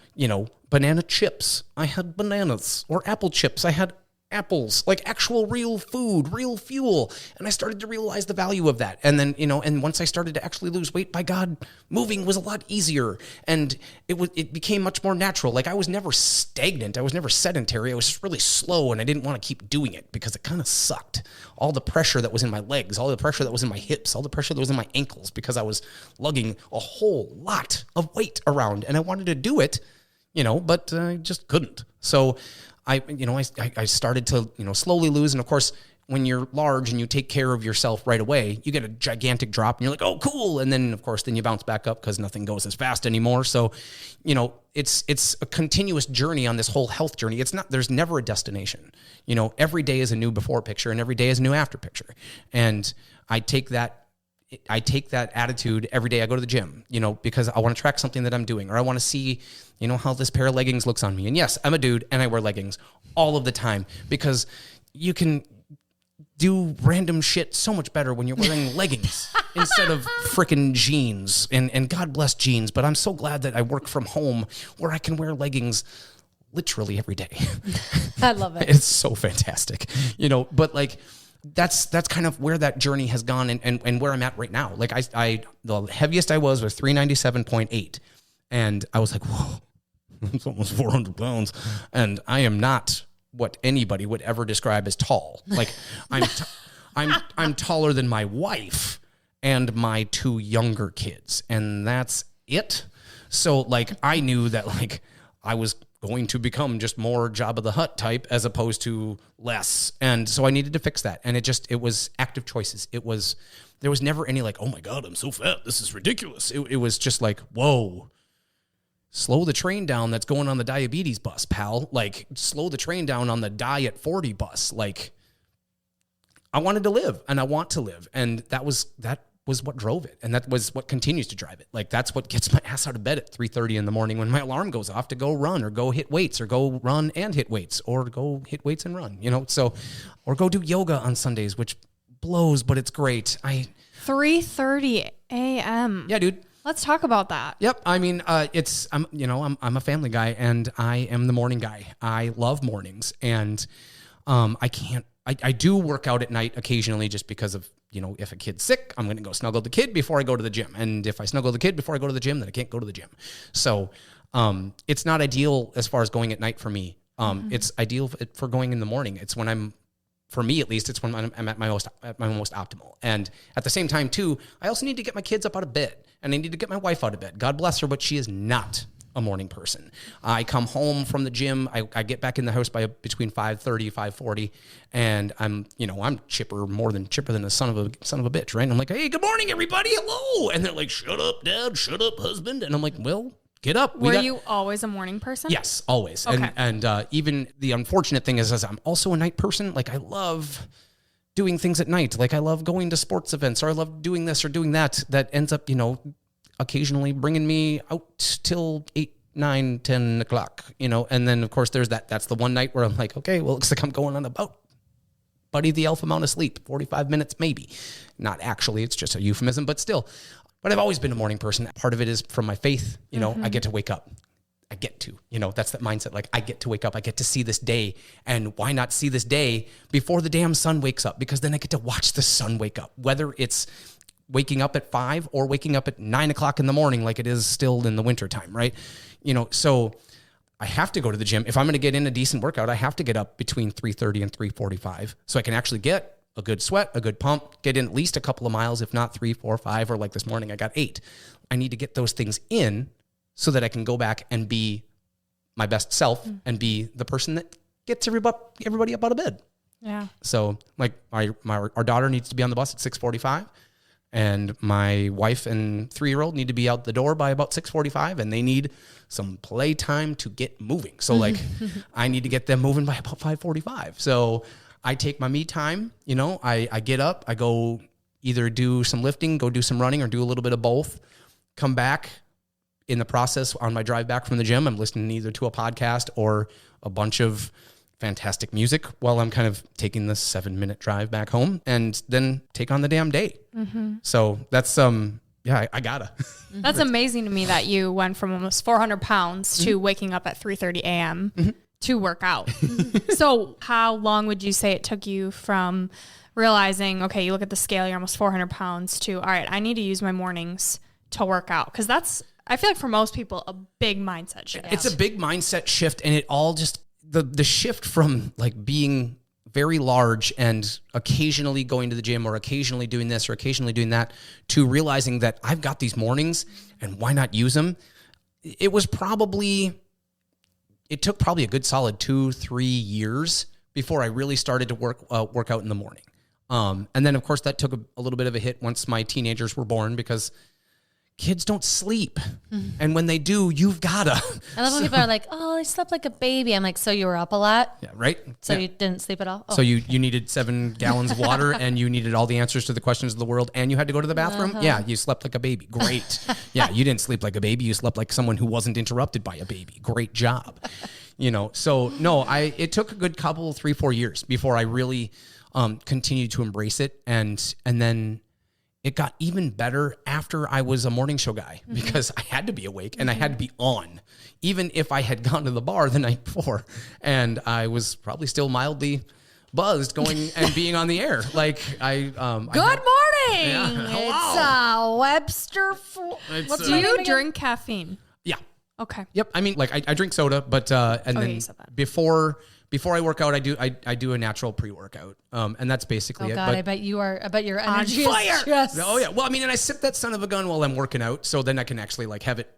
banana chips, I had bananas, or apple chips, I had apples, like actual real food, real fuel. And I started to realize the value of that. And then, and once I started to actually lose weight, by God, moving was a lot easier. And it became much more natural. Like, I was never stagnant. I was never sedentary. I was just really slow, and I didn't want to keep doing it because it kind of sucked. All the pressure that was in my legs, all the pressure that was in my hips, all the pressure that was in my ankles, because I was lugging a whole lot of weight around, and I wanted to do it, but I just couldn't. So I started to, slowly lose. And of course, when you're large and you take care of yourself right away, you get a gigantic drop and you're like, oh, cool. And then, of course, then you bounce back up because nothing goes as fast anymore. So, it's a continuous journey on this whole health journey. There's never a destination. Every day is a new before picture and every day is a new after picture. And I take that attitude every day I go to the gym, because I want to track something that I'm doing, or I want to see, how this pair of leggings looks on me. And yes, I'm a dude and I wear leggings all of the time, because you can do random shit so much better when you're wearing leggings instead of freaking jeans. And God bless jeans, but I'm so glad that I work from home where I can wear leggings literally every day. I love it. It's so fantastic, but like, that's kind of where that journey has gone and where I'm at right now. Like, the heaviest I was 397.8. And I was like, whoa, it's almost 400 pounds. And I am not what anybody would ever describe as tall. Like, I'm taller than my wife and my 2 younger kids. And that's it. So like, I knew that like I was going to become just more Jabba the Hutt type as opposed to less. And so I needed to fix that. And it was active choices. There was never any like, oh my God, I'm so fat, this is ridiculous. It was just like, whoa, slow the train down that's going on the diabetes bus, pal. Like, slow the train down on the diet 40 bus. Like, I wanted to live and I want to live. And that was what drove it. And that was what continues to drive it. Like, that's what gets my ass out of bed at 3:30 in the morning when my alarm goes off to go run or go hit weights or go run and hit weights or go hit weights and run, or go do yoga on Sundays, which blows, but it's great. 3:30 a.m. Yeah, dude. Let's talk about that. Yep. I mean, I'm a family guy and I am the morning guy. I love mornings, and I do work out at night occasionally just because of, if a kid's sick, I'm going to go snuggle the kid before I go to the gym. And if I snuggle the kid before I go to the gym, then I can't go to the gym. So, it's not ideal as far as going at night for me. It's ideal for going in the morning. It's when for me at least, it's when I'm at my most optimal. And at the same time too, I also need to get my kids up out of bed, and I need to get my wife out of bed. God bless her, but she is not a morning person. I come home from the gym. I get back in the house by between 5:30, 5:40, and I'm chipper, more than chipper than a son of a bitch, right? And I'm like, hey, good morning, everybody, hello. And they're like, shut up, Dad, shut up, husband. And I'm like, well, get up. Were you always a morning person? Yes, always. Okay. And even the unfortunate thing is I'm also a night person. Like, I love doing things at night. Like, I love going to sports events, or I love doing this or doing that. That ends up, occasionally bringing me out till 8, 9, 10 o'clock, and then of course there's that's the one night where I'm like, okay, well, looks like I'm going on about Buddy the Elf amount of sleep, 45 minutes, maybe. Not actually, it's just a euphemism, but still. But I've always been a morning person. Part of it is from my faith, I get to wake up. I get to, that's that mindset. Like, I get to wake up. I get to see this day. And why not see this day before the damn sun wakes up? Because then I get to watch the sun wake up, whether it's waking up at 5 or waking up at 9 o'clock in the morning, like it is still in the wintertime, right? So I have to go to the gym. If I'm going to get in a decent workout, I have to get up between 3:30 and 3:45 so I can actually get a good sweat, a good pump, get in at least a couple of miles, if not 3, 4, 5, or like this morning, I got 8. I need to get those things in so that I can go back and be my best self and be the person that gets everybody up out of bed. Yeah. So like our daughter needs to be on the bus at 6:45. and my wife and 3-year-old need to be out the door by about 6:45, and they need some playtime to get moving. So like I need to get them moving by about 5:45. So I take my me time, you know, I get up, I go either do some lifting, go do some running, or do a little bit of both. Come back. In the process, on my drive back from the gym, I'm listening either to a podcast or a bunch of fantastic music while I'm kind of taking this 7-minute drive back home, and then take on the damn day. So that's, I gotta. That's amazing to me that you went from almost 400 pounds to waking up at 3:30 a.m. to work out. So how long would you say it took you from realizing, okay, you look at the scale, you're almost 400 pounds to, all right, I need to use my mornings to work out? Because that's, I feel like for most people, a big mindset shift. It's a big mindset shift, and it all just, the shift from like being very large and occasionally going to the gym or occasionally doing this or occasionally doing that to realizing that I've got these mornings and why not use them? It took probably a good solid 2-3 years before I really started to work out in the morning. And then of course that took a little bit of a hit once my teenagers were born, because kids don't sleep. And when they do, you've gotta. I love when people are like, oh, I slept like a baby. I'm like, so you were up a lot? Yeah, right? So you didn't sleep at all? Oh. So you needed 7 gallons of water and you needed all the answers to the questions of the world, and you had to go to the bathroom? Yeah, you slept like a baby. Great. Yeah, you didn't sleep like a baby. You slept like someone who wasn't interrupted by a baby. Great job. You know, so no, it took a good couple, 3-4 years before I really continued to embrace it. And then it got even better after I was a morning show guy, because I had to be awake and I had to be on, even if I had gone to the bar the night before and I was probably still mildly buzzed going and being on the air. Like Good morning. Yeah, hello. It's Webster Ford. Do you drink caffeine? Yeah. Okay. Yep. I mean, like I drink soda, but and then you said that. before I work out, I do a natural pre-workout, and that's basically it. God, But, I bet your energy fire. is just... oh yeah. Well, I mean, and I sip that son of a gun while I'm working out, so then I can actually like have it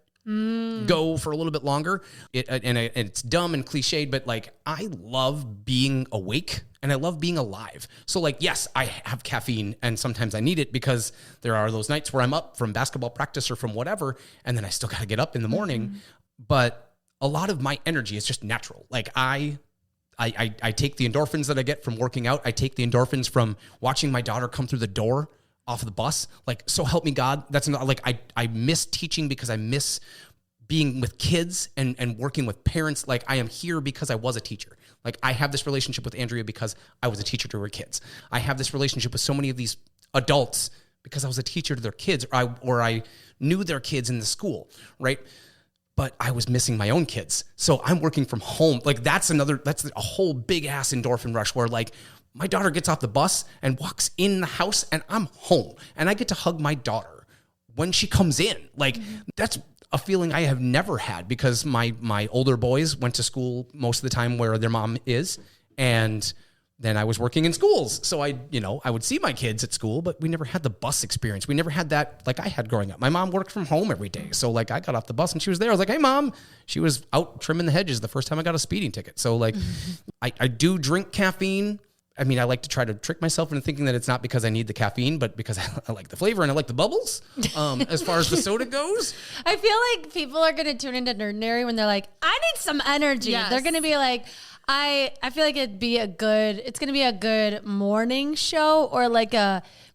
go for a little bit longer. And it's dumb and cliched, but like I love being awake and I love being alive. So like, yes, I have caffeine and sometimes I need it because there are those nights where I'm up from basketball practice or from whatever, and then I still got to get up in the morning. But a lot of my energy is just natural. Like I take the endorphins that I get from working out. I take the endorphins from watching my daughter come through the door off of the bus. Like, so help me God. That's not like, I miss teaching because I miss being with kids and working with parents. Like I am here because I was a teacher. Like I have this relationship with Andrea because I was a teacher to her kids. I have this relationship with so many of these adults because I was a teacher to their kids, or I knew their kids in the school, right? But I was missing my own kids. So I'm working from home. Like that's a whole big ass endorphin rush where like my daughter gets off the bus and walks in the house and I'm home and I get to hug my daughter when she comes in. Like that's a feeling I have never had because my older boys went to school most of the time where their mom is. And then I was working in schools. So I would see my kids at school, but we never had the bus experience. We never had that like I had growing up. My mom worked from home every day. So like I got off the bus and she was there. I was like, hey mom, she was out trimming the hedges the first time I got a speeding ticket. So like I do drink caffeine. I mean, I like to try to trick myself into thinking that it's not because I need the caffeine, but because I like the flavor and I like the bubbles. As far as the soda goes, I feel like people are going to tune into Nerdinary when they're like, I need some energy. Yes. They're going to be like, I feel like it's going to be a good morning show, or like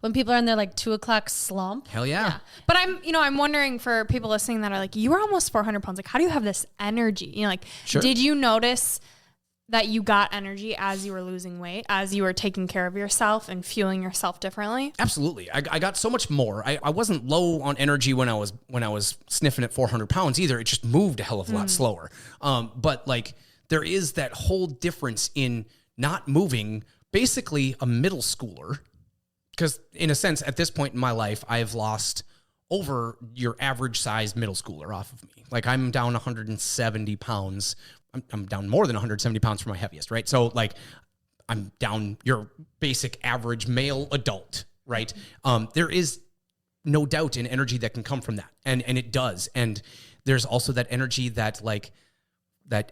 when people are in their like 2:00 slump. hell yeah. But I'm wondering for people listening that are like, you were almost 400 pounds. Like, how do you have this energy? Like, Sure. Did you notice that you got energy as you were losing weight, as you were taking care of yourself and fueling yourself differently? Absolutely. I got so much more. I wasn't low on energy when I was sniffing at 400 pounds either. It just moved a hell of a lot slower. But like there is that whole difference in not moving, basically a middle schooler. Because in a sense, at this point in my life, I've lost over your average sized middle schooler off of me. Like I'm down 170 pounds. I'm down more than 170 pounds for my heaviest, right? So like I'm down your basic average male adult, right? There is no doubt in energy that can come from that. And it does. And there's also that energy that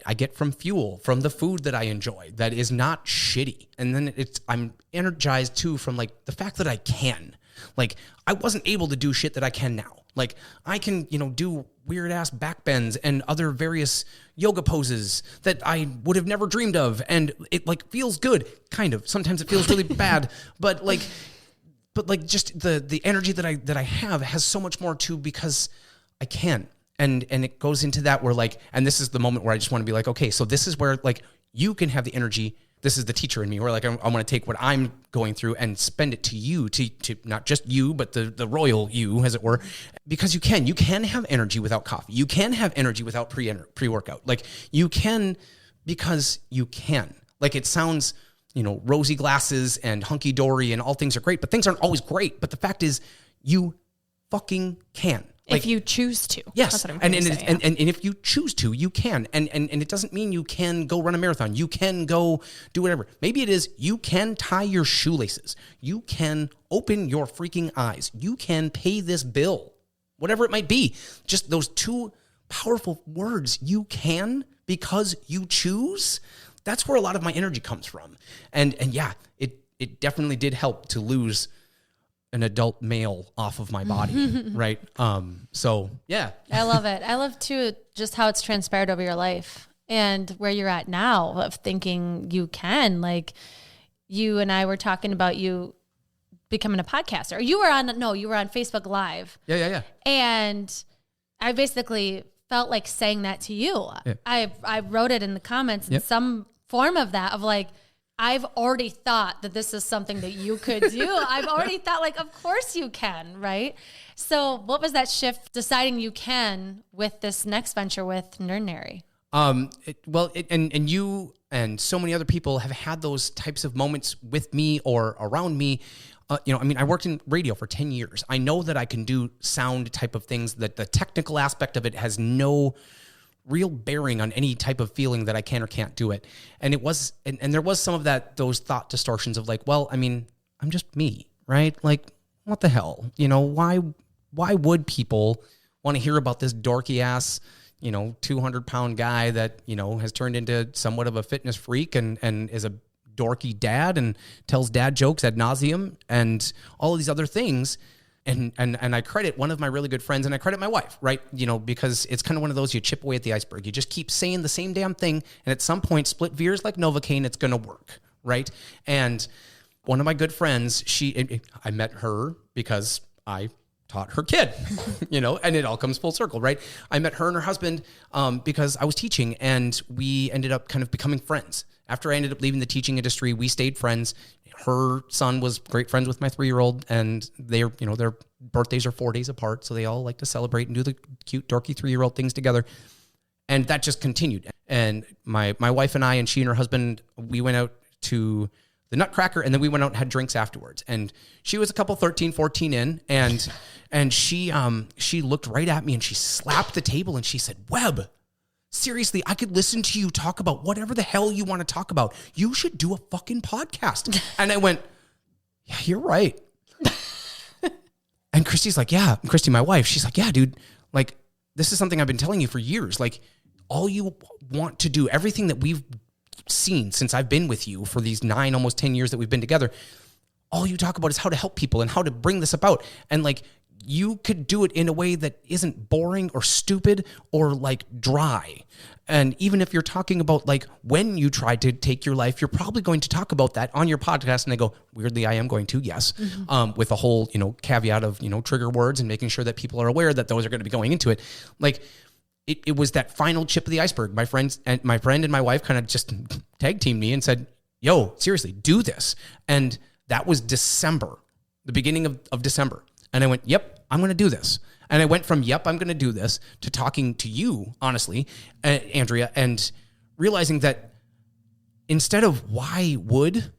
I get from fuel, from the food that I enjoy, that is not shitty. And then I'm energized too from like the fact that I can. Like, I wasn't able to do shit that I can now. Like, I can, do weird ass back bends and other various yoga poses that I would have never dreamed of. And it like feels good, kind of. Sometimes it feels really bad, but just the energy that I have has so much more to, because I can. And it goes into that where like, and this is the moment where I just want to be like, okay, so this is where like you can have the energy. This is the teacher in me where like, I want to take what I'm going through and spend it to you, to not just you, but the royal you, as it were, because you can have energy without coffee. You can have energy without pre-workout. Like you can, because you can. Like it sounds, rosy glasses and hunky dory and all things are great, but things aren't always great. But the fact is you fucking can. Like, if you choose to. Yes. That's what I'm and say, and if you choose to, you can. And it doesn't mean you can go run a marathon. You can go do whatever. Maybe it is you can tie your shoelaces. You can open your freaking eyes. You can pay this bill. Whatever it might be. Just those two powerful words. You can, because you choose. That's where a lot of my energy comes from. And yeah, it definitely did help to lose an adult male off of my body, right? So yeah. I love it. I love too just how it's transpired over your life and where you're at now of thinking you can. Like you and I were talking about you becoming a podcaster. You were on Facebook Live. Yeah. And I basically felt like saying that to you. Yeah. I wrote it in the comments in some form of that, of like, I've already thought that this is something that you could do. I've already thought like, of course you can, right? So what was that shift deciding you can with this next venture with Nerdinary? And you and so many other people have had those types of moments with me or around me. I worked in radio for 10 years. I know that I can do sound type of things, that the technical aspect of it has no real bearing on any type of feeling that I can or can't do it. And it was, and there was some of those thought distortions of like, well, I'm just me, right? Like, what the hell? Why would people want to hear about this dorky ass, 200-pound guy that, has turned into somewhat of a fitness freak and is a dorky dad and tells dad jokes ad nauseum and all of these other things. And I credit one of my really good friends, and I credit my wife, right? Because it's kind of one of those, you chip away at the iceberg. You just keep saying the same damn thing, and at some point, split veers like Novocaine, it's going to work, right? And one of my good friends, I met her because I taught her kid, and it all comes full circle, right? I met her and her husband because I was teaching, and we ended up kind of becoming friends. After I ended up leaving the teaching industry, we stayed friends. Her son was great friends with my 3-year-old, and their birthdays are 4 days apart, so they all like to celebrate and do the cute, dorky 3-year-old things together. And that just continued. And my wife and I, and she and her husband, we went out to the Nutcracker, and then we went out and had drinks afterwards. And she was a couple 13, 14 in, and she looked right at me and she slapped the table and she said, "Webb, seriously, I could listen to you talk about whatever the hell you want to talk about. You should do a fucking podcast." And I went, "Yeah, you're right." And Christy's like, "Yeah." Christy, my wife, she's like, "Yeah, dude, like, this is something I've been telling you for years. Like, all you want to do, everything that we've seen since I've been with you for these 9, almost 10 years that we've been together, all you talk about is how to help people and how to bring this about. And like, you could do it in a way that isn't boring or stupid or like dry. And even if you're talking about like when you try to take your life, you're probably going to talk about that on your podcast." And I go, "Weirdly, I am going to, yes." With a whole, caveat of, trigger words and making sure that people are aware that those are going to be going into it. Like, it was that final chip of the iceberg. My friend and my wife kind of just tag teamed me and said, "Yo, seriously, do this." And that was December, the beginning of December. And I went, "Yep, I'm going to do this." And I went from, "Yep, I'm going to do this," to talking to you, honestly, Andrea, and realizing that instead of why wouldn't,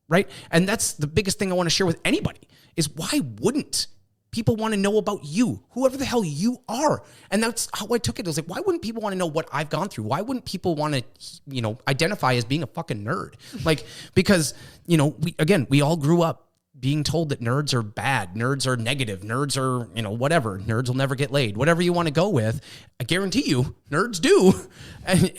right? And that's the biggest thing I want to share with anybody is why wouldn't people want to know about you, whoever the hell you are? And that's how I took it. I was like, why wouldn't people want to know what I've gone through? Why wouldn't people want to, identify as being a fucking nerd? Like, because, we all grew up being told that nerds are bad, nerds are negative, nerds are, whatever, nerds will never get laid, whatever you want to go with. I guarantee you, nerds do. And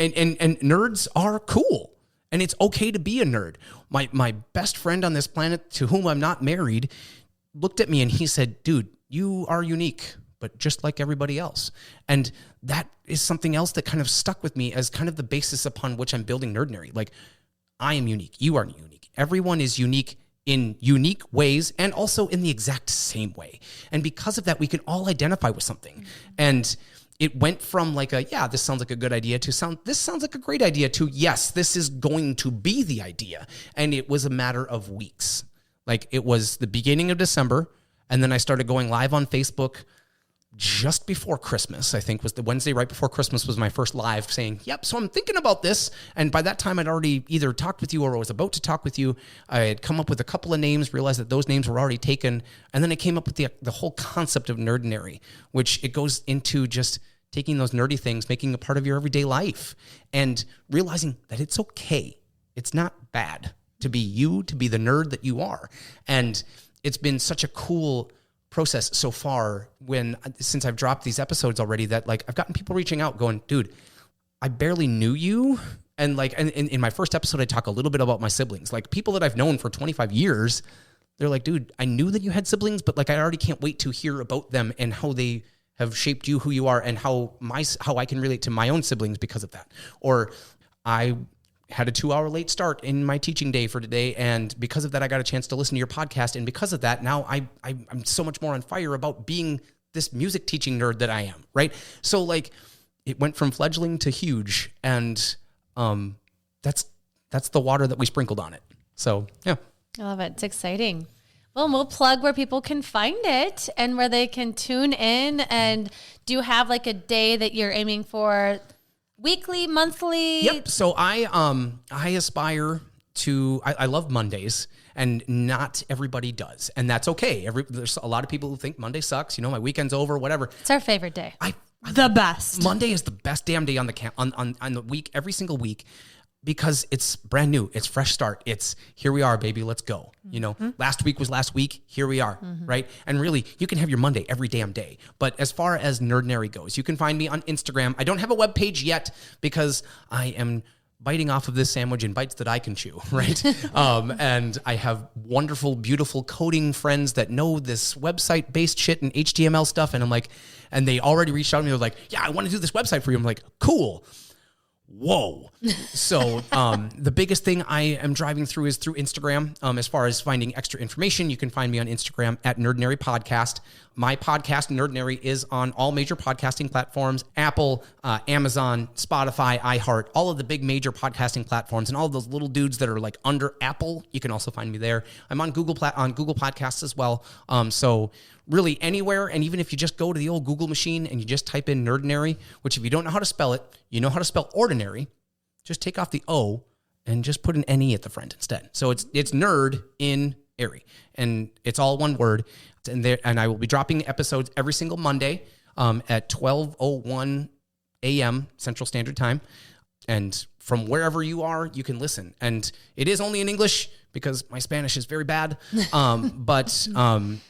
nerds are cool. And it's okay to be a nerd. My best friend on this planet, to whom I'm not married, looked at me and he said, dude, you are unique, but just like everybody else. And that is something else that kind of stuck with me as kind of the basis upon which I'm building Nerdinary. Like, I am unique. You are unique. Everyone is unique in unique ways and also in the exact same way. And because of that, we can all identify with something. And it went from like this sounds like a good idea to this sounds like a great idea to, yes, this is going to be the idea. And it was a matter of weeks. Like, it was the beginning of December. And then I started going live on Facebook just before Christmas. I think was the Wednesday right before Christmas was my first live saying, yep, so I'm thinking about this. And by that time, I'd already either talked with you or was about to talk with you. I had come up with a couple of names, realized that those names were already taken. And then I came up with the whole concept of Nerdinary, which it goes into just taking those nerdy things, making a part of your everyday life, and realizing that it's okay. It's not bad to be you, to be the nerd that you are. And it's been such a cool process so far since I've dropped these episodes already that like I've gotten people reaching out going, dude, I barely knew you. And like, and in my first episode, I talk a little bit about my siblings, like people that I've known for 25 years. They're like, dude, I knew that you had siblings, but like, I already can't wait to hear about them and how they have shaped you, who you are, and how I can relate to my own siblings because of that. Or I had a 2-hour late start in my teaching day for today, and because of that, I got a chance to listen to your podcast, and because of that, now I'm so much more on fire about being this music teaching nerd that I am, right? So like, it went from fledgling to huge, and that's the water that we sprinkled on it. So yeah, I love it. It's exciting. Well, we'll plug where people can find it and where they can tune in. And do you have like a day that you're aiming for? Weekly, monthly? Yep. So I aspire to, I love Mondays, and not everybody does. And that's okay. There's a lot of people who think Monday sucks. You know, my weekend's over, whatever. It's our favorite day. The best. Monday is the best damn day on the week, every single week, because it's brand new. It's fresh start. It's here we are, baby. Let's go. You know, last week was last week. Here we are. Right. And really, you can have your Monday every damn day. But as far as Nerdinary goes, you can find me on Instagram. I don't have a web page yet because I am biting off of this sandwich in bites that I can chew. Right. And I have wonderful, beautiful coding friends that know this website based shit and HTML stuff. And I'm like, and they already reached out to me. They're like, yeah, I want to do this website for you. I'm like, cool. Whoa. So the biggest thing I am driving through is through Instagram. As far as finding extra information, you can find me on Instagram at Nerdinary Podcast. My podcast, Nerdinary, is on all major podcasting platforms, Apple, Amazon, Spotify, iHeart, all of the big major podcasting platforms, and all of those little dudes that are like under Apple. You can also find me there. I'm on Google Podcasts as well. So really anywhere, and even if you just go to the old Google machine and you just type in Nerdinary, which if you don't know how to spell it, you know how to spell ordinary, just take off the O and just put an N-E at the front instead. So it's nerd in airy, and it's all one word. And I will be dropping episodes every single Monday at 12:01 a.m. Central Standard Time. And from wherever you are, you can listen. And it is only in English because my Spanish is very bad. But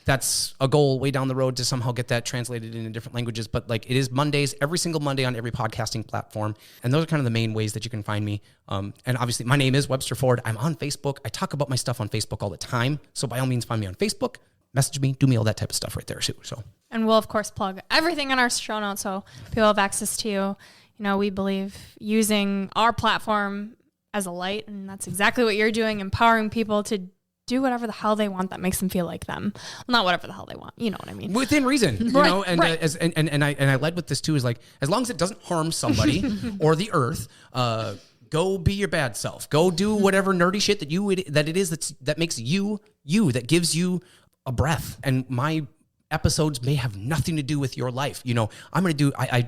that's a goal way down the road to somehow get that translated into different languages. But like, it is Mondays, every single Monday on every podcasting platform. And those are kind of the main ways that you can find me. And obviously my name is Webster Ford. I'm on Facebook. I talk about my stuff on Facebook all the time. So by all means, find me on Facebook, message me, do me all that type of stuff right there too. So, and we'll of course plug everything in our show notes so people have access to you. You know, we believe using our platform as a light, and that's exactly what you're doing, empowering people to do whatever the hell they want that makes them feel like them. Well, not whatever the hell they want. You know what I mean? Within reason, you know, and right. And I led with this too, is like, as long as it doesn't harm somebody or the earth, go be your bad self. Go do whatever nerdy shit that makes you, that gives you a breath. And my episodes may have nothing to do with your life. You know, I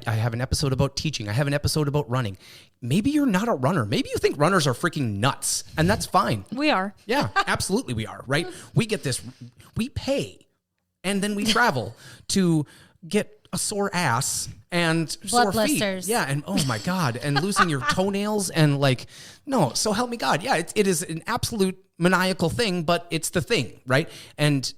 have an episode about teaching. I have an episode about running. Maybe you're not a runner. Maybe you think runners are freaking nuts, and that's fine. We are. Yeah, absolutely we are, right? We get this, we pay, and then we travel to get a sore ass and blood sore feet. blisters. Yeah, and oh my God, and losing your toenails and like, no, so help me God. Yeah, it is an absolute maniacal thing, but it's the thing, right? And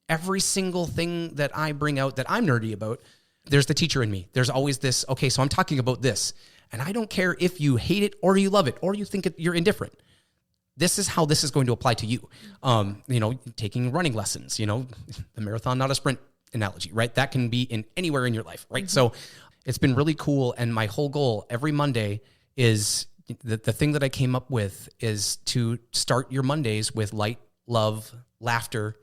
every single thing that I bring out that I'm nerdy about, there's the teacher in me. There's always this, okay, so I'm talking about this. And I don't care if you hate it or you love it or you think you're indifferent. This is how this is going to apply to you. Taking running lessons, the marathon, not a sprint analogy, right? That can be in anywhere in your life, right? So it's been really cool. And my whole goal every Monday is the thing that I came up with is to start your Mondays with light, love, laughter,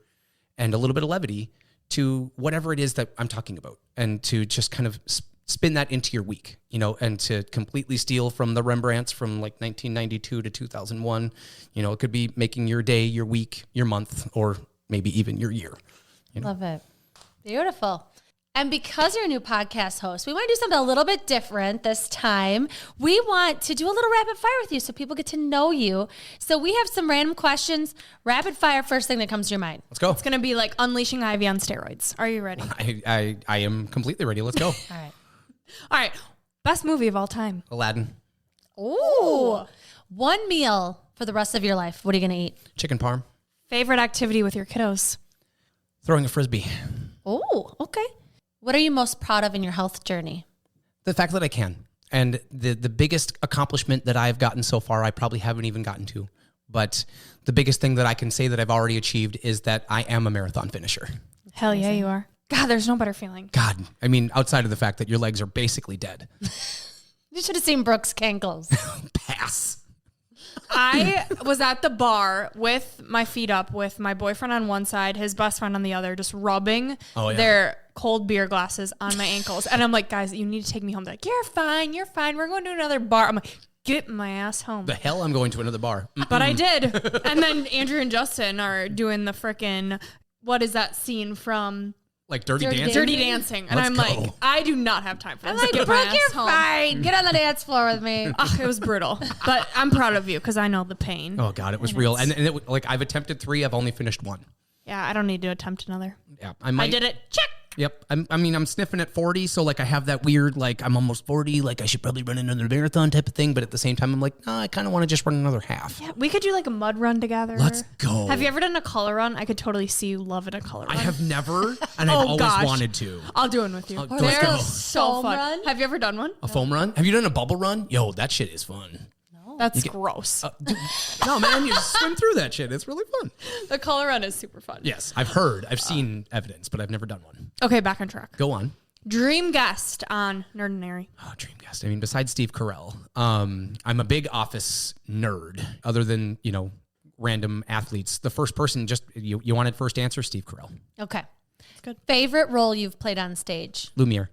and a little bit of levity to whatever it is that I'm talking about, and to just kind of spin that into your week, and to completely steal from the Rembrandts from like 1992 to 2001. It could be making your day, your week, your month, or maybe even your year. Love it. Beautiful. And because you're a new podcast host, we want to do something a little bit different this time. We want to do a little rapid fire with you so people get to know you. So we have some random questions. Rapid fire, first thing that comes to your mind. Let's go. It's going to be like unleashing Ivy on steroids. Are you ready? I am completely ready. Let's go. All right. Best movie of all time. Aladdin. Ooh. One meal for the rest of your life. What are you going to eat? Chicken parm. Favorite activity with your kiddos? Throwing a Frisbee. Oh, okay. What are you most proud of in your health journey? The fact that I can. And the biggest accomplishment that I've gotten so far, I probably haven't even gotten to. But the biggest thing that I can say that I've already achieved is that I am a marathon finisher. Hell yeah, you are. God, there's no better feeling. God, I mean, outside of the fact that your legs are basically dead. You should have seen Brooke's cankles. Pass. I was at the bar with my feet up with my boyfriend on one side, his best friend on the other, just rubbing their cold beer glasses on my ankles. And I'm like, guys, you need to take me home. They're like, you're fine. We're going to another bar. I'm like, get my ass home. The hell I'm going to another bar. But I did. And then Andrew and Justin are doing the frickin', what is that scene from? Like Dirty Dancing? Dirty Dancing. And Let's I'm go. like, I do not have time for this. I'm like, Get my Brooke, ass you're home. fine. Get on the dance floor with me. Oh, it was brutal. But I'm proud of you because I know the pain. Oh, God, it was real. And it, like, I've attempted 3. I've only finished 1. Yeah, I don't need to attempt another. Yeah, I did it. Check. Yep. I'm sniffing at 40. So, like, I have that weird, like, I'm almost 40. Like, I should probably run another marathon type of thing. But at the same time, I'm like, no, I kind of want to just run another half. Yeah, we could do like a mud run together. Let's go. Have you ever done a color run? I could totally see you loving a color run. I have never, and I've always wanted to. I'll do one with you. Let's They're go. so Foam fun. run? Have you ever done one? A foam run? Have you done a bubble run? Yo, that shit is fun. That's gross. No, man, you just swim through that shit. It's really fun. The color run is super fun. Yes, I've seen evidence, but I've never done one. Okay, back on track. Go on. Dream guest on Nerdinary. Oh, dream guest. I mean, besides Steve Carell, I'm a big Office nerd. Other than, random athletes. The first person, just you wanted first answer, Steve Carell. Okay. Good. Favorite role you've played on stage? Lumiere.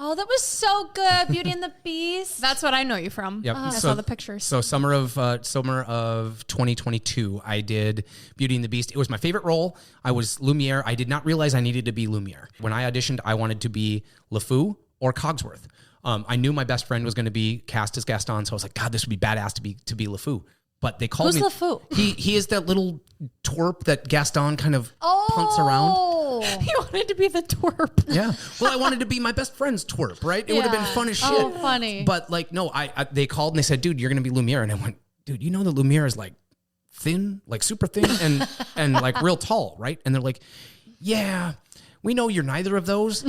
Oh, that was so good. Beauty and the Beast. That's what I know you from. Yep. I saw the pictures. So summer of 2022, I did Beauty and the Beast. It was my favorite role. I was Lumiere. I did not realize I needed to be Lumiere. When I auditioned, I wanted to be LeFou or Cogsworth. I knew my best friend was going to be cast as Gaston, so I was like, God, this would be badass to be LeFou. But they called Who's me. LeFou? He is that little twerp that Gaston kind of punts around. He wanted to be the twerp. Yeah. Well, I wanted to be my best friend's twerp, right? It would have been fun as shit. Oh, funny. But like, no, I they called and they said, dude, you're going to be Lumiere. And I went, dude, you know that Lumiere is like thin, like super thin and like real tall, right? And they're like, yeah, we know you're neither of those,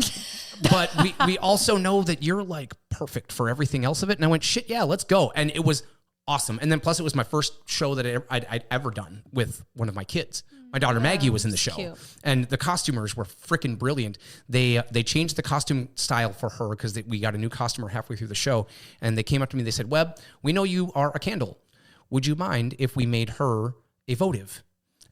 but we also know that you're like perfect for everything else of it. And I went, shit, yeah, let's go. And it was awesome. And then plus it was my first show that I'd ever done with one of my kids. My daughter Maggie was in the show. Cute. And the costumers were freaking brilliant. They changed the costume style for her because we got a new costumer halfway through the show. And they came up to me, they said, Webb, we know you are a candle. Would you mind if we made her a votive?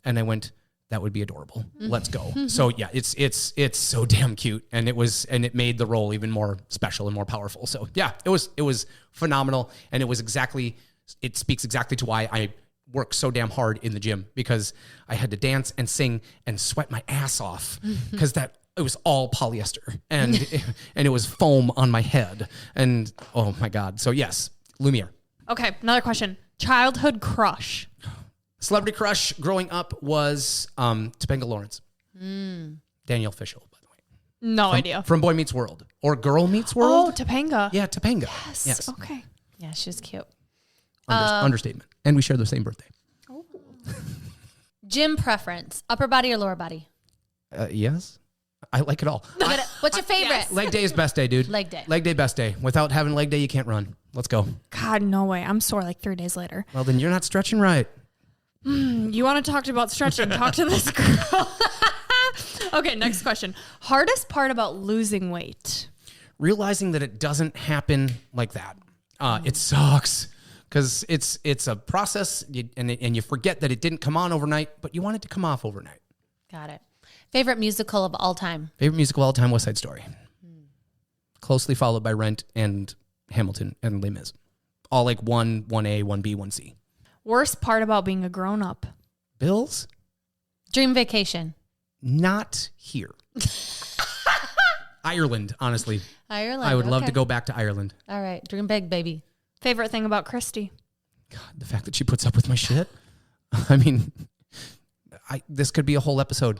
And I went, that would be adorable. Let's go. So yeah, it's so damn cute. And it made the role even more special and more powerful. So yeah, it was phenomenal. And it speaks exactly to why I work so damn hard in the gym, because I had to dance and sing and sweat my ass off because it was all polyester and it was foam on my head. And oh my God. So yes, Lumiere. Okay, another question. Childhood crush. Celebrity crush growing up was Topanga Lawrence. Danielle Fishel, by the way. No idea. From Boy Meets World or Girl Meets World. Oh, Topanga. Yeah, Topanga. Yes. Okay. Yeah, she was cute. Understatement. And we share the same birthday. Gym preference, upper body or lower body? Yes. I like it all. What's your favorite? Leg day is best day, dude. Leg day. Leg day, best day. Without having leg day, you can't run. Let's go. God, no way. I'm sore like 3 days later. Well, then you're not stretching right. You want to talk about stretching? Talk to this girl. Okay, next question. Hardest part about losing weight? Realizing that it doesn't happen like that. It sucks because it's a process and you forget that it didn't come on overnight, but you want it to come off overnight. Got it. Favorite musical of all time? Favorite musical of all time, West Side Story. Closely followed by Rent and Hamilton and Les Mis. All like 1A, 1B, 1C. Worst part about being a grown-up? Bills? Dream vacation? Not here. Ireland, honestly. Ireland. I would love to go back to Ireland. All right. Dream big, baby. Favorite thing about Christy? God, the fact that she puts up with my shit. I mean, this could be a whole episode.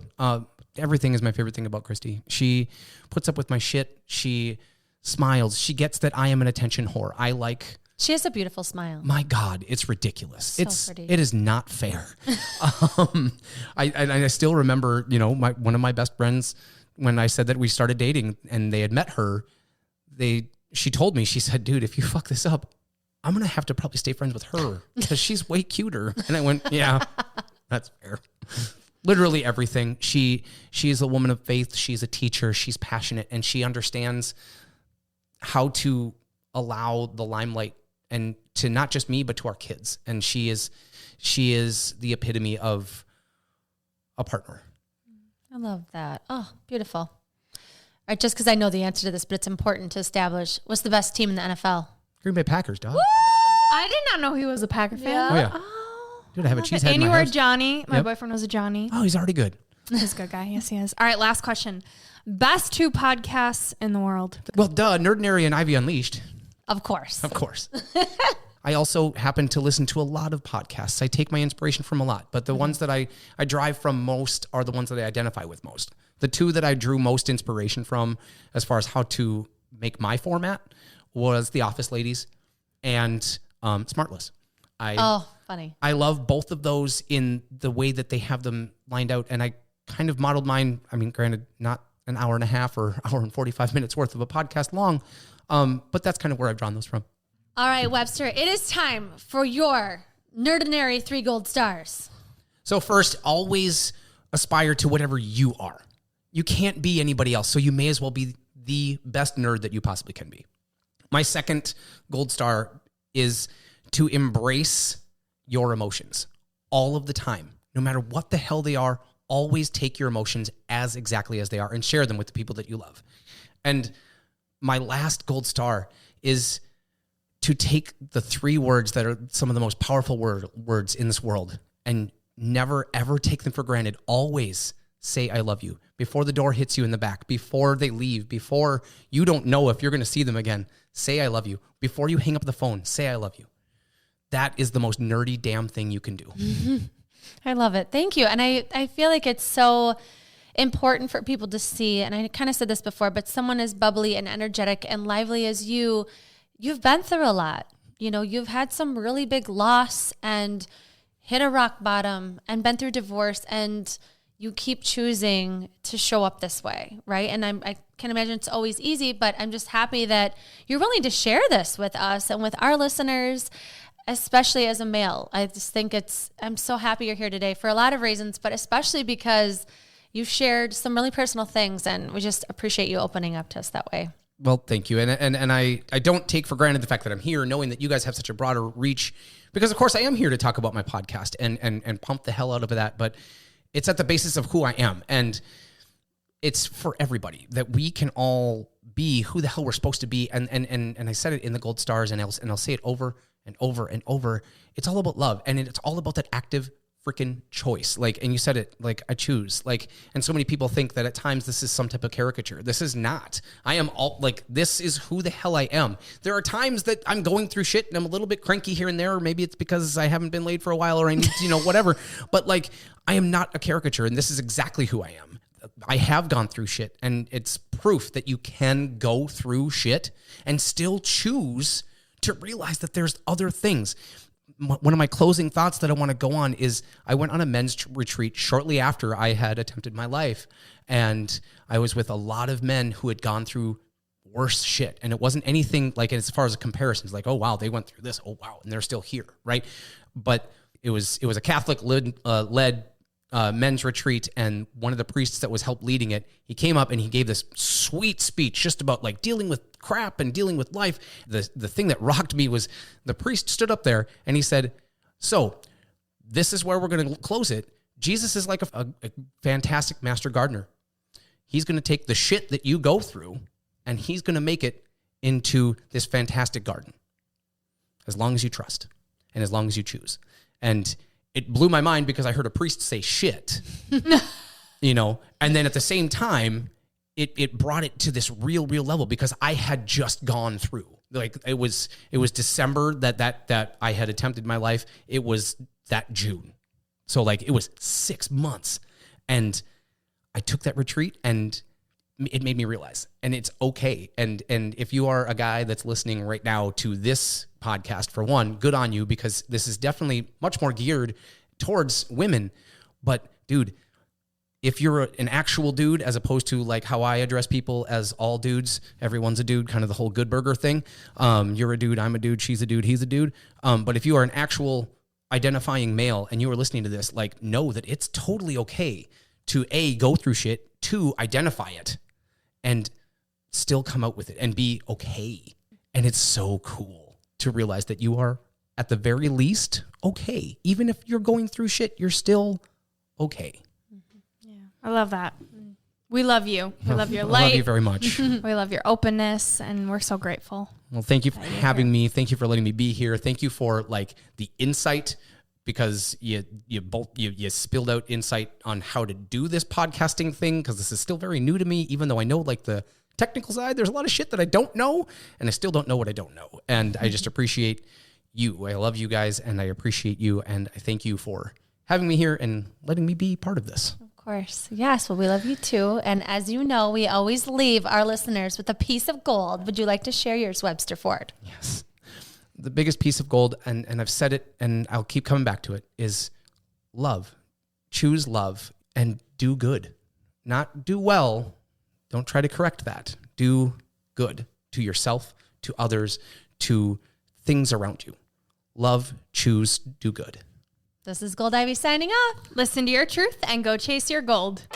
Everything is my favorite thing about Christy. She puts up with my shit. She smiles. She gets that I am an attention whore. She has a beautiful smile. My God, it's ridiculous. So pretty. It is not fair. I still remember, one of my best friends, when I said that we started dating and they had met her, she told me, she said, dude, if you fuck this up, I'm going to have to probably stay friends with her because she's way cuter. And I went, yeah, that's fair. Literally everything. She is a woman of faith. She's a teacher. She's passionate, and she understands how to allow the limelight and to not just me, but to our kids. And she is the epitome of a partner. I love that. Oh, beautiful. All right, just because I know the answer to this, but it's important to establish, what's the best team in the NFL? Green Bay Packers, dog. Woo! I did not know he was a Packer fan. Yeah. Oh, yeah. Oh, Dude, I have a cheesehead in and my you were house. Johnny. My Yep. boyfriend was a Johnny. Oh, he's already good. He's a good guy. Yes, he is. All right, last question. Best 2 podcasts in the world? Well, duh, Nerdinary and Ivy Unleashed. Of course. Of course. I also happen to listen to a lot of podcasts. I take my inspiration from a lot, but the ones that I drive from most are the ones that I identify with most. The 2 that I drew most inspiration from as far as how to make my format was The Office Ladies and Smartless. Funny. I love both of those in the way that they have them lined out, and I kind of modeled mine. I mean, granted, not an hour and a half or hour and 45 minutes worth of a podcast long, but that's kind of where I've drawn those from. All right, Webster, it is time for your Nerdinary 3 gold stars. So first, always aspire to whatever you are. You can't be anybody else, so you may as well be the best nerd that you possibly can be. My second gold star is to embrace your emotions all of the time. No matter what the hell they are, always take your emotions as exactly as they are and share them with the people that you love. And my last gold star is to take the 3 words that are some of the most powerful words in this world and never, ever take them for granted. Always say, I love you. Before the door hits you in the back, before they leave, before you don't know if you're going to see them again, say, I love you. Before you hang up the phone, say, I love you. That is the most nerdy damn thing you can do. Mm-hmm. I love it. Thank you. And I feel like it's so important for people to see, and I kind of said this before, but someone as bubbly and energetic and lively as you've been through a lot. You've had some really big loss and hit a rock bottom and been through divorce, and you keep choosing to show up this way, right? And I can't imagine it's always easy, but I'm just happy that you're willing to share this with us and with our listeners, especially as a male. I just think I'm so happy you're here today for a lot of reasons, but especially because you've shared some really personal things, and we just appreciate you opening up to us that way. Well, thank you. And I don't take for granted the fact that I'm here, knowing that you guys have such a broader reach, because of course I am here to talk about my podcast and pump the hell out of that, but it's at the basis of who I am. And it's for everybody that we can all be who the hell we're supposed to be. And I said it in the gold stars, and I'll say it over and over and over. It's all about love. And it's all about that active freaking choice. And you said it, I choose. And so many people think that at times this is some type of caricature. This is not. I am all this is who the hell I am. There are times that I'm going through shit and I'm a little bit cranky here and there, or maybe it's because I haven't been laid for a while, or I need, whatever. But I am not a caricature, and this is exactly who I am. I have gone through shit, and it's proof that you can go through shit and still choose to realize that there's other things. One of my closing thoughts that I want to go on is I went on a men's retreat shortly after I had attempted my life, and I was with a lot of men who had gone through worse shit. And it wasn't anything like, as far as comparisons, like, oh, wow, they went through this. Oh, wow. And they're still here. Right. But it was a Catholic led men's retreat. And one of the priests that was leading it, he came up and he gave this sweet speech just about like dealing with crap and dealing with life. The thing that rocked me was the priest stood up there and he said, so this is where we're going to close it. Jesus is like a fantastic master gardener. He's going to take the shit that you go through and he's going to make it into this fantastic garden. As long as you trust and as long as you choose. And it blew my mind because I heard a priest say shit, you know, and then at the same time, it brought it to this real level because I had just gone through. Like it was December that I had attempted my life. It was that June. So like it was 6 months. And I took that retreat and it made me realize, and it's okay. And if you are a guy that's listening right now to this podcast, for one, good on you, because this is definitely much more geared towards women. But dude, if you're an actual dude, as opposed to like how I address people as all dudes, everyone's a dude, kind of the whole good burger thing. You're a dude, I'm a dude, she's a dude, he's a dude. But if you are an actual identifying male and you are listening to this, like, know that it's totally okay to A, go through shit, 2, identify it, and still come out with it and be okay. And it's so cool to realize that you are, at the very least, okay. Even if you're going through shit, you're still okay. Yeah, I love that. We love you. We love your light. I love you very much. We love your openness, and we're so grateful. Well, thank you for having me. Thank you for letting me be here. Thank you for like the insight, because you spilled out insight on how to do this podcasting thing, because this is still very new to me, even though I know like the technical side. There's a lot of shit that I don't know, and I still don't know what I don't know. And I just appreciate you. I love you guys, and I appreciate you, and I thank you for having me here and letting me be part of this. Of course. Yes. Well, we love you too. And as you know, we always leave our listeners with a piece of gold. Would you like to share yours, Webster Ford? Yes. The biggest piece of gold, and I've said it and I'll keep coming back to it, is love. Choose love and do good. Not do well. Don't try to correct that. Do good to yourself, to others, to things around you. Love, choose, do good. This is Gold Ivy signing off. Listen to your truth and go chase your gold.